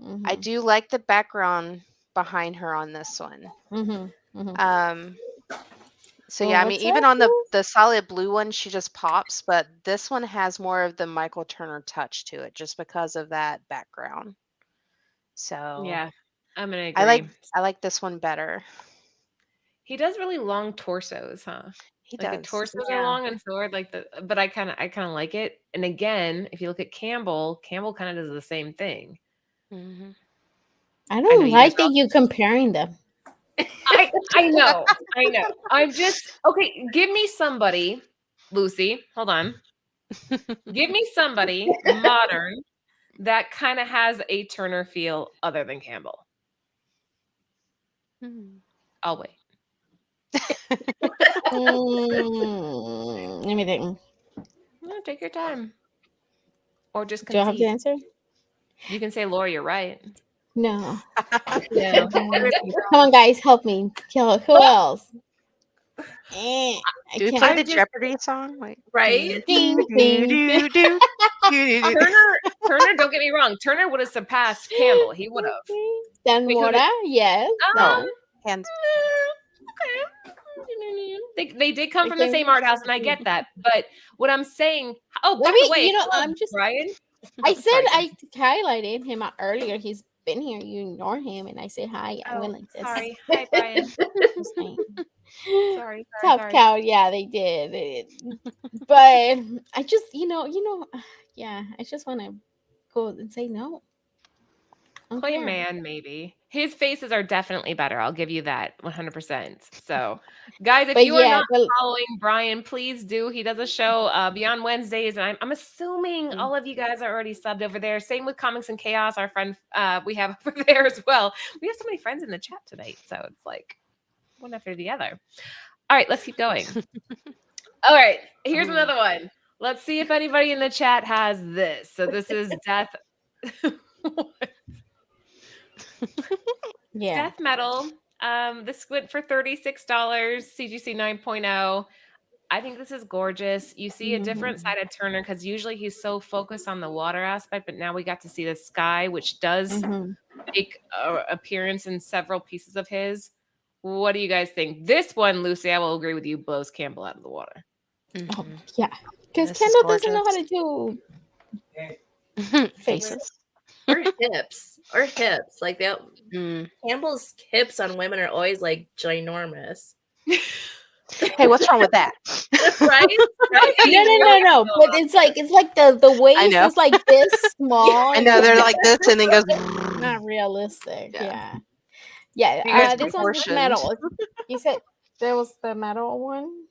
Mm-hmm. I do like the background behind her on this one. Mm-hmm. Mm-hmm. So Well, yeah, I mean, what's even that on for? the solid blue one, she just pops, but this one has more of the Michael Turner touch to it, just because of that background. So Yeah, I'm gonna agree. I like this one better. He does really long torsos, huh? He Like the does. torsos are Yeah. long and so are but I kind of like it. And again, if you look at Campbell kind of does the same thing. Mm-hmm. I know don't you guys like that you're comparing them. I know. I'm just okay. Give me somebody, Lucy. Hold on. Give me somebody modern that kind of has a Turner feel other than Campbell. I'll wait. Let me think. No, take your time. Or just Do I have to concede. answer? You can say, Laura, you're right. No. Yeah. Come on, guys, help me. Who else? Do we play the Jeopardy song? Like, Right? Ding, ding. Turner, don't get me wrong. Turner would have surpassed Campbell. He would have. Dan Mora, yes. No. Hands. Okay. They did come from the same art house, and I get that. But what I'm saying, by the way, I'm just Brian. I said I highlighted him earlier. He's been here. You ignore him, and I say hi. I went like this. Sorry. Hi, Brian. Sorry. Tough cow. Yeah, they did. But I just, yeah, I just want to go and say no. Clay Man, maybe. His faces are definitely better. I'll give you that 100%. So, guys, if you are not following Brian, please do. He does a show Beyond Wednesdays, and I'm assuming all of you guys are already subbed over there. Same with Comics and Chaos, our friend we have over there as well. We have so many friends in the chat tonight, so it's like one after the other. All right, let's keep going. All right, here's another one. Let's see if anybody in the chat has this. So this is Death. Death Metal. This went for $36. CGC 9.0. I think this is gorgeous. You see a different side of Turner because usually he's so focused on the water aspect, but now we got to see the sky, which does make an appearance in several pieces of his. What do you guys think? This one, Lucy, I will agree with you, blows Campbell out of the water. Oh, yeah, because Kendall doesn't know how to do faces. Or hips. Like that. Campbell's hips on women are always like ginormous. Hey, what's wrong with that? Right? No. But it's like the waist is like this small. I know they're like this, and then goes. Not realistic. Yeah. This one's metal. You said there was the metal one.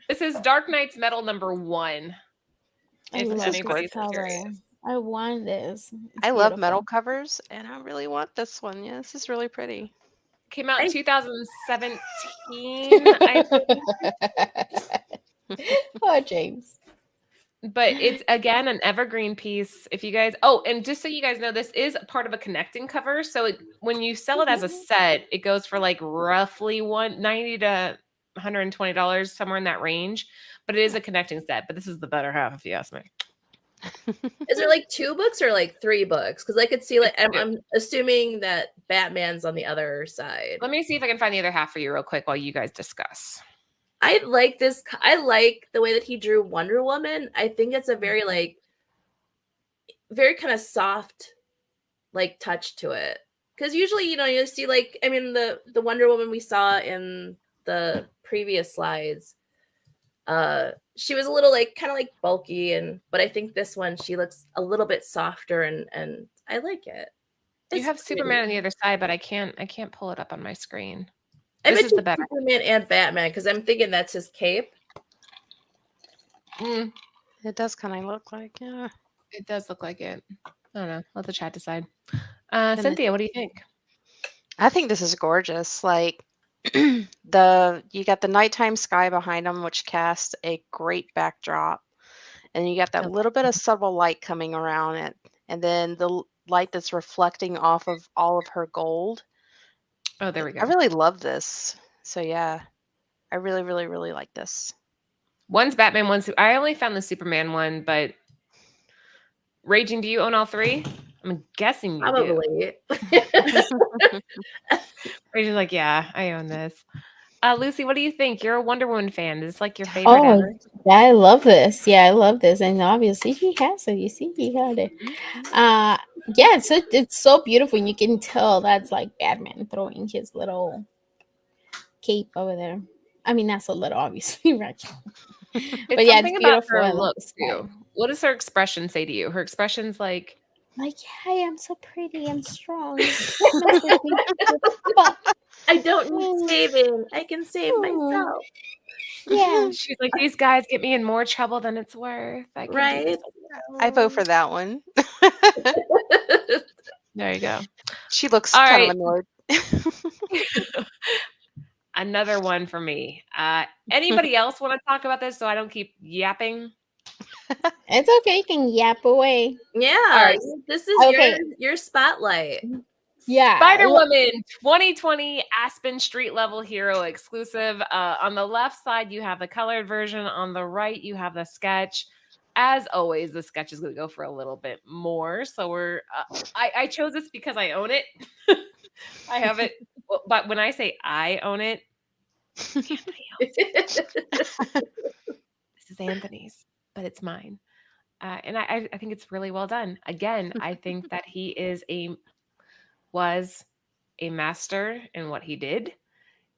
This is Dark Knight's Metal #1. I want this. I love metal covers, and I really want this one. Yeah, this is really pretty. Came out in 2017. Oh, James. But it's again an evergreen piece. If you guys, and just so you guys know, this is part of a connecting cover. So when you sell it as a set, it goes for like roughly $190 to $120, somewhere in that range. But it is a connecting set. But this is the better half, if you ask me. Is there like 2 books or like 3 books? Because I could see like It's two. I'm assuming that Batman's on the other side. Let me see if I can find the other half for you real quick while you guys discuss. I like this. I like the way that he drew Wonder Woman. I think it's a very like very kind of soft like touch to it. Because usually, you see like I mean the Wonder Woman we saw in the previous slides, she was a little like kind of like bulky, but I think this one she looks a little bit softer and I like it. You It's have pretty. Superman on the other side, but I can't pull it up on my screen. I This is the better. Superman and Batman because I'm thinking that's his cape. It does kind of look like, yeah. It does look like it. I don't know. Let the chat decide. And Cynthia, what do you think? I think this is gorgeous. Like you got the nighttime sky behind them, which casts a great backdrop, and you got that little bit of subtle light coming around it, and then the light that's reflecting off of all of her gold. Oh, there we go. I really love this. So yeah, I really, really, really like this. One's Batman, one's I only found the Superman one, but Raging, do you own all 3? I'm guessing you Probably. do. Raging's like, yeah, I own this. Lucy, what do you think? You're a Wonder Woman fan. Is this like your favorite ever? I love this. Yeah, I love this, and obviously he has it. You see, he got it. Yeah, it's so beautiful. You can tell that's like Batman throwing his little cape over there. I mean, that's a little obviously, right? But yeah, it's something about beautiful. her I love look this too. What does her expression say to you? Her expression's like, yeah, I'm so pretty and strong. I don't need saving. I can save myself. Yeah. she's like, these guys get me in more trouble than it's worth. I can do this. Right? I vote for that one. There you go. She looks All kind right. of annoyed. Another one for me. Anybody else want to talk about this so I don't keep yapping? It's okay. You can yap away. Yeah. right. This is your spotlight. Yeah. Spider-Woman 2020 Aspen Street Level Hero exclusive. On the left side, you have the colored version. On the right, you have the sketch. As always, the sketch is going to go for a little bit more. So I chose this because I own it. I have it. But when I say I own it, this is Anthony's, but it's mine. And I think it's really well done. Again, I think that he was a master in what he did.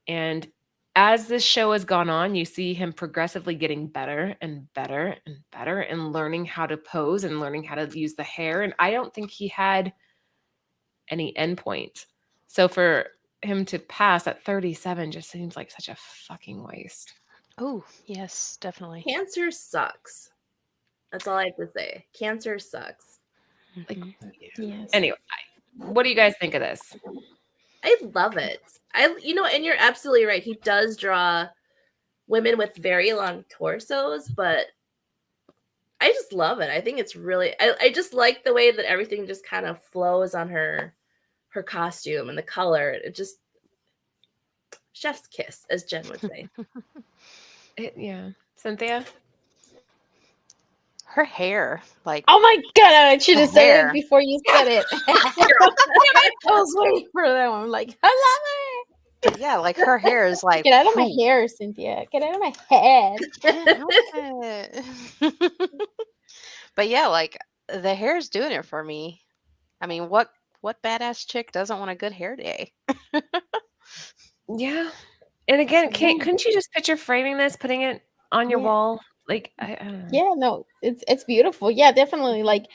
And as this show has gone on, you see him progressively getting better and better and better and learning how to pose and learning how to use the hair. And I don't think he had any endpoint. So for him to pass at 37 just seems like such a fucking waste. Oh, yes, definitely. Cancer sucks. That's all I have to say. Cancer sucks. Like, Yes. Anyway, what do you guys think of this? I love it. And you're absolutely right. He does draw women with very long torsos, but I just love it. I think it's really I just like the way that everything just kind of flows on her costume and the color. It just chef's kiss, as Jen would say. Yeah. Cynthia? Her hair, like, Oh my god, I should have said hair. it before you said it. I was waiting for that one. I'm like, I love yeah, like her hair is it. like, Get out of my hair, Cynthia. Get out of my head. can't help it. But yeah, like the hair's doing it for me. I mean, what badass chick doesn't want a good hair day? Yeah. And again, couldn't you just picture framing this, putting it on your wall? Like, I don't know. Yeah, no, it's beautiful. Yeah, definitely. Like,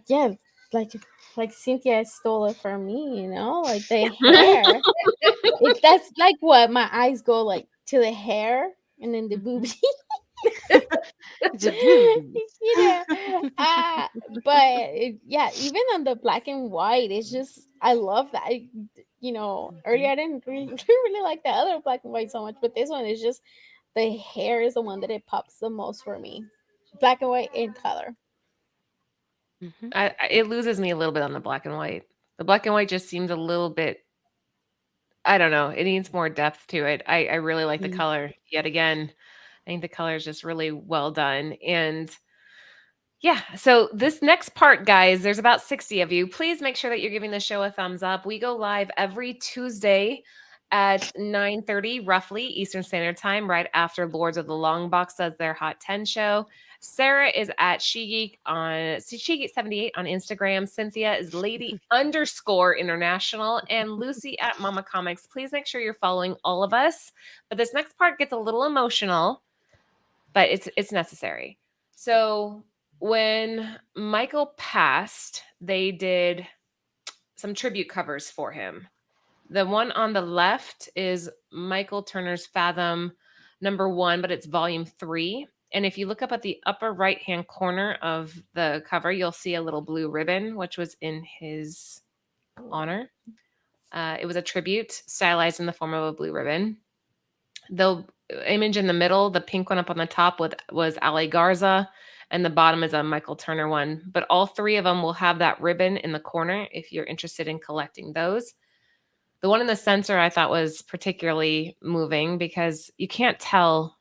yeah, like Cynthia stole it from me. Like the hair. That's like what my eyes go like to the hair and then the boobs. But yeah, even on the black and white, it's just I love that. Earlier I didn't really like the other black and white so much, but this one is just the hair is the one that it pops the most for me. Black and white in color. It loses me a little bit on the black and white. The black and white just seems a little bit, I don't know. It needs more depth to it. I really like the color. Yet again, I think the color is just really well done. And Yeah. So this next part, guys, there's about 60 of you. Please make sure that you're giving the show a thumbs up. We go live every Tuesday at 9:30 roughly Eastern Standard Time, right after Lords of the Long Box does their Hot 10 show. Sarah is at SheGeek on SheGeek78 on Instagram. Cynthia is Lady_International, and Lucy at Mama Comics. Please make sure you're following all of us. But this next part gets a little emotional, but it's necessary. So when Michael passed, they did some tribute covers for him. The one on the left is Michael Turner's Fathom #1, but it's volume 3. And if you look up at the upper right hand corner of the cover, you'll see a little blue ribbon, which was in his honor. It was a tribute stylized in the form of a blue ribbon. The image in the middle, the pink one up on the top, was Ale Garza, and the bottom is a Michael Turner one. But all three of them will have that ribbon in the corner if you're interested in collecting those. The one in the center I thought was particularly moving because you can't tell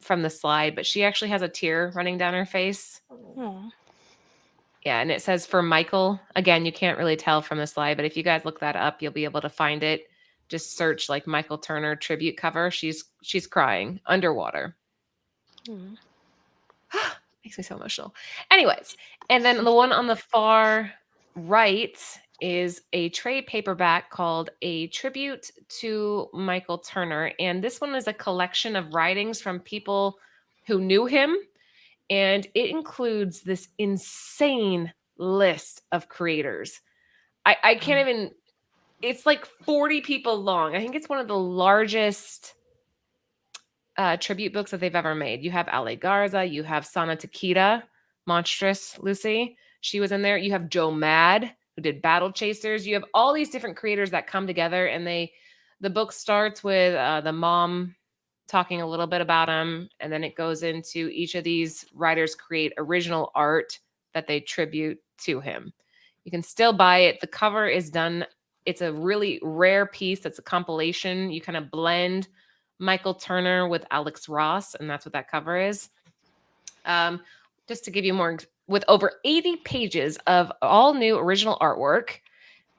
from the slide, but she actually has a tear running down her face. Aw. Yeah, and it says for Michael. Again, you can't really tell from the slide, but if you guys look that up, you'll be able to find it. Just search like Michael Turner tribute cover. She's crying underwater. Mm. Makes me so emotional. Anyways, and then the one on the far right is a trade paperback called A Tribute to Michael Turner. And this one is a collection of writings from people who knew him. And it includes this insane list of creators. I can't even, it's like 40 people long. I think it's one of the largest tribute books that they've ever made. You have Ale Garza, you have Sana Takeda, Monstrous Lucy. She was in there. You have Joe Mad, who did Battle Chasers. You have all these different creators that come together, and the book starts with the mom talking a little bit about him, and then it goes into each of these writers create original art that they tribute to him. You can still buy it. The cover is done. It's a really rare piece. That's a compilation. You kind of blend Michael Turner with Alex Ross, and that's what that cover is. Just to give you more, with over 80 pages of all new original artwork,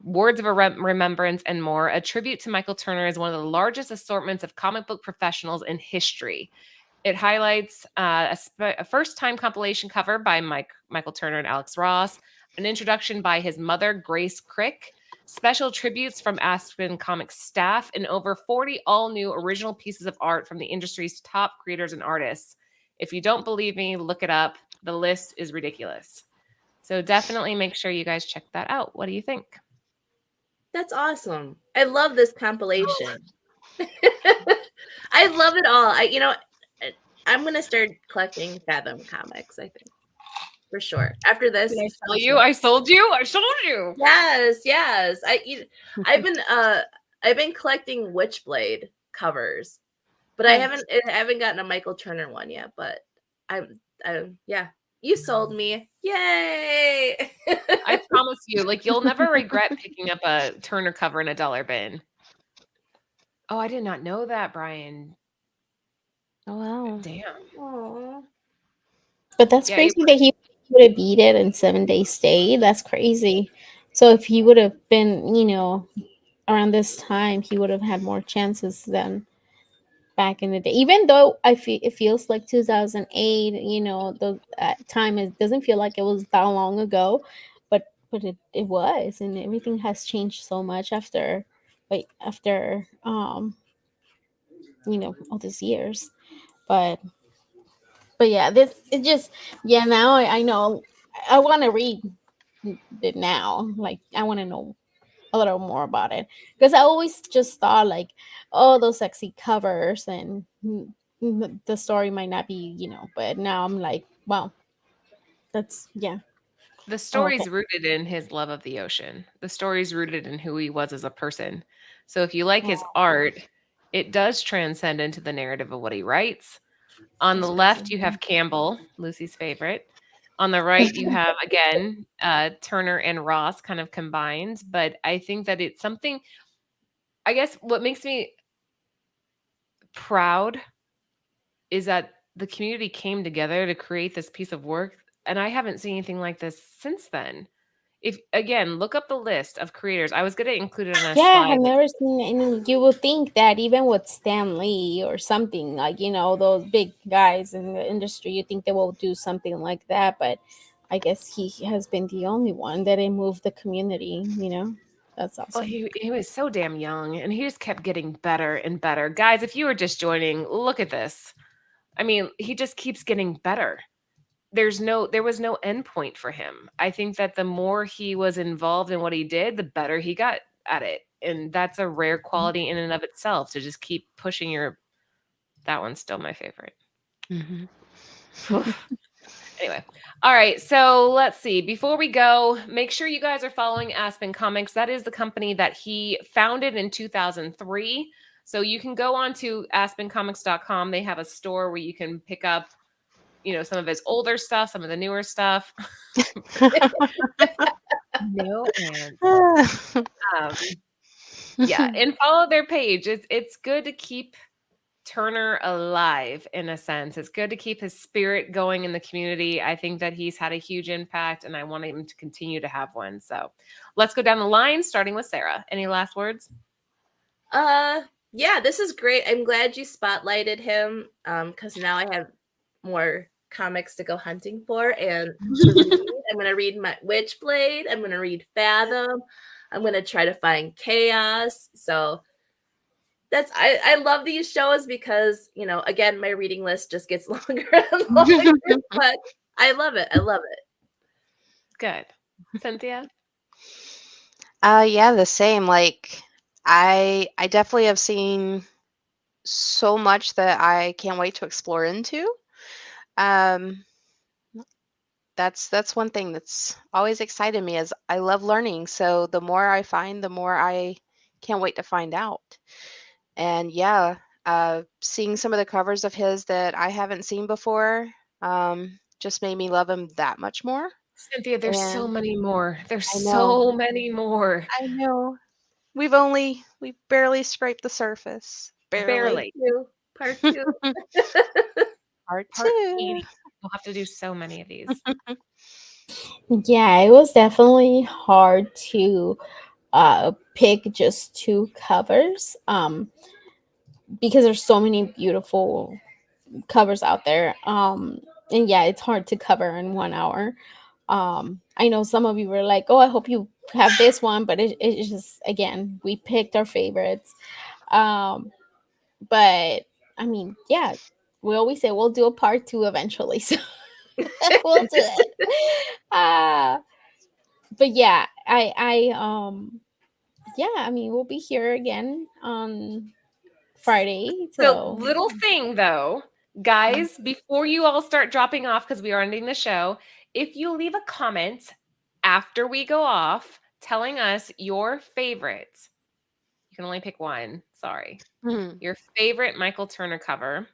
words of remembrance, and more, a tribute to Michael Turner is one of the largest assortments of comic book professionals in history. It highlights a first-time compilation cover by Michael Turner and Alex Ross, an introduction by his mother, Grace Crick, special tributes from Aspen Comics staff, and over 40 all-new original pieces of art from the industry's top creators and artists. If you don't believe me, look it up. The list is ridiculous. So definitely make sure you guys check that out. What do you think? That's awesome. I love this compilation. I love it all. I'm gonna start collecting Fathom comics, I think. For sure. After this. I sold you. Yes. I've been collecting Witchblade covers, but I haven't gotten a Michael Turner one yet, but yeah. You sold me. Yay. I promise you, like, you'll never regret picking up a Turner cover in a dollar bin. Oh, I did not know that, Brian. Oh, wow. Damn. Aww. But that's crazy that he would have beat it in 7-day stay. That's crazy. So if he would have been, around this time, he would have had more chances than back in the day. Even though it feels like 2008, the time it doesn't feel like it was that long ago, but it was, and everything has changed so much after all these years. But yeah, now I know I want to read it now. Like, I want to know a little more about it, because I always just thought like, oh, those sexy covers and the story might not be, but now I'm like, wow, that's The story's rooted in his love of the ocean. The story's rooted in who he was as a person. So if you like his art, it does transcend into the narrative of what he writes. On the left, you have Campbell, Lucy's favorite. On the right, you have, again, Turner and Ross kind of combined. But I think that it's something, I guess what makes me proud is that the community came together to create this piece of work and I haven't seen anything like this since then. If again, look up the list of creators. I was going to include it on a Yeah, slide. I've never seen any. You would think that even with Stan Lee or something like, those big guys in the industry, you think they will do something like that. But I guess he has been the only one that they moved the community. That's Well, awesome. he was so damn young, and he just kept getting better and better. Guys, if you were just joining, look at this. I mean, he just keeps getting better. There was no end point for him. I think that the more he was involved in what he did, the better he got at it. And that's a rare quality in and of itself, to just keep pushing your that one's still my favorite. Anyway. All right. So let's see. Before we go, make sure you guys are following Aspen Comics. That is the company that he founded in 2003. So you can go on to aspencomics.com. They have a store where you can pick up, some of his older stuff, some of the newer stuff. No answer. Yeah, and follow their page. It's good to keep Turner alive, in a sense. It's good to keep his spirit going in the community. I think that he's had a huge impact, and I want him to continue to have one. So let's go down the line, starting with Sarah. Any last words? Yeah, this is great. I'm glad you spotlighted him, because now I have more comics to go hunting for and to read. I'm gonna read my Witchblade. I'm gonna read Fathom. I'm gonna try to find Chaos. So I love these shows because, again, my reading list just gets longer and longer, but I love it. I love it. Good. Cynthia? Yeah, the same. Like I definitely have seen so much that I can't wait to explore into. Um, that's one thing that's always excited me, is I love learning. So the more I find, the more I can't wait to find out. And yeah, seeing some of the covers of his that I haven't seen before, just made me love him that much more. Cynthia, there's so And many more. There's I know, so many more. I know. We barely scraped the surface. Barely. Barely. Part two. Part Part 2. 80. We'll have to do so many of these. Yeah, it was definitely hard to pick just 2 covers, because there's so many beautiful covers out there. And yeah, it's hard to cover in 1 hour. I know some of you were like, oh, I hope you have this one, but it's just, again, we picked our favorites. But I mean, yeah, we always say we'll do a part 2 eventually, so we'll do it. But yeah, I mean, we'll be here again on Friday. So, So little thing though, guys, before you all start dropping off, because we are ending the show, if you leave a comment after we go off telling us your favorite, you can only pick one. Sorry. Your favorite Michael Turner cover.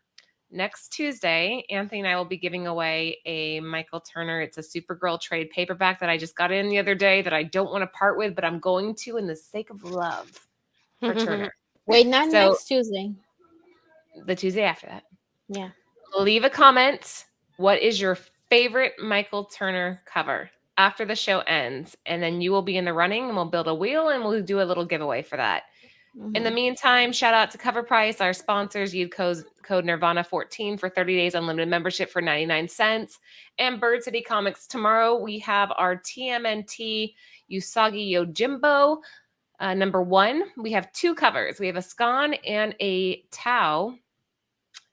Next Tuesday, Anthony and I will be giving away a Michael Turner. It's a Supergirl trade paperback that I just got in the other day that I don't want to part with, but I'm going to in the sake of love for Turner. wait, not So- next Tuesday. The Tuesday after that. Yeah. Leave a comment. What is your favorite Michael Turner cover after the show ends? And then you will be in the running, and we'll build a wheel and we'll do a little giveaway for that. In the meantime, shout out to Cover Price, our sponsors. Use code Nirvana14 for 30 days unlimited membership for 99 cents. And Bird City Comics. Tomorrow we have our TMNT Usagi Yojimbo number 1. We have 2 covers. We have a Scon and a Tau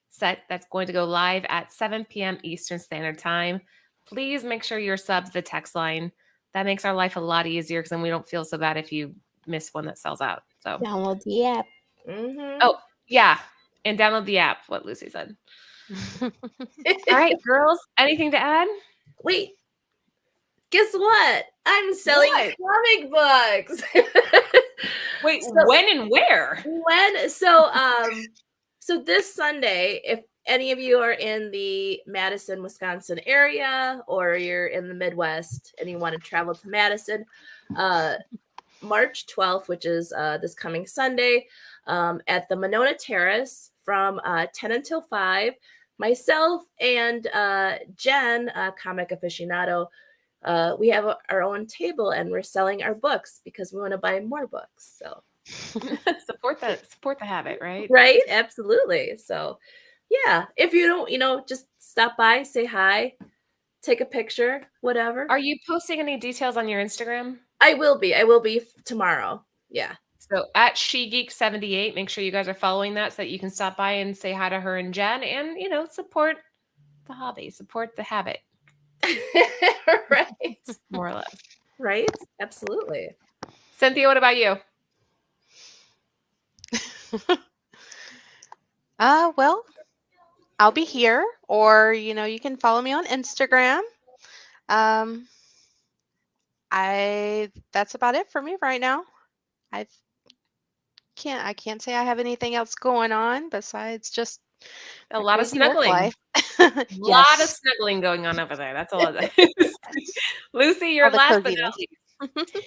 set that's going to go live at 7 p.m. Eastern Standard Time. Please make sure you're subbed to the text line. That makes our life a lot easier, because then we don't feel so bad if you miss one that sells out. So Download the app. Oh, yeah. And download the app, what Lucy said. All right, girls, anything to add? Wait, guess what? I'm selling comic books. Wait, when and where? So this Sunday, if any of you are in the Madison, Wisconsin area, or you're in the Midwest and you want to travel to Madison, March 12th, which is this coming Sunday, at the Monona Terrace from 10 until 5, myself and Jen, comic aficionado, we have our own table and we're selling our books because we want to buy more books. So support the habit, right? Right, absolutely. So yeah, if you don't, just stop by, say hi, take a picture, whatever. Are you posting any details on your Instagram? I will be tomorrow. Yeah. So at SheGeek78, make sure you guys are following that so that you can stop by and say hi to her and Jen and, support the hobby, support the habit. Right. More or less. Right? Absolutely. Cynthia, what about you? Well, I'll be here, or you can follow me on Instagram. That's about it for me right now. I can't say I have anything else going on besides just A my lot of crazy work snuggling. life. A lot of Yes. snuggling going on over there. That's all it is. Lucy, you're All the last but coziness. not least.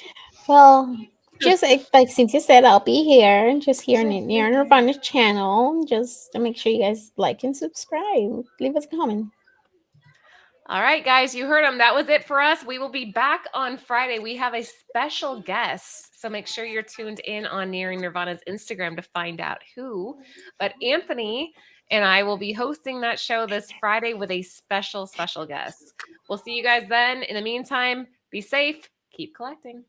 Well, just like Cynthia said, I'll be here, just here near Nirvana's channel. Just to make sure you guys like and subscribe. Leave us a comment. All right, guys, you heard them. That was it for us. We will be back on Friday. We have a special guest, so make sure you're tuned in on Nearing Nirvana's Instagram to find out who. But Anthony and I will be hosting that show this Friday with a special guest. We'll see you guys then. In the meantime, be safe, keep collecting.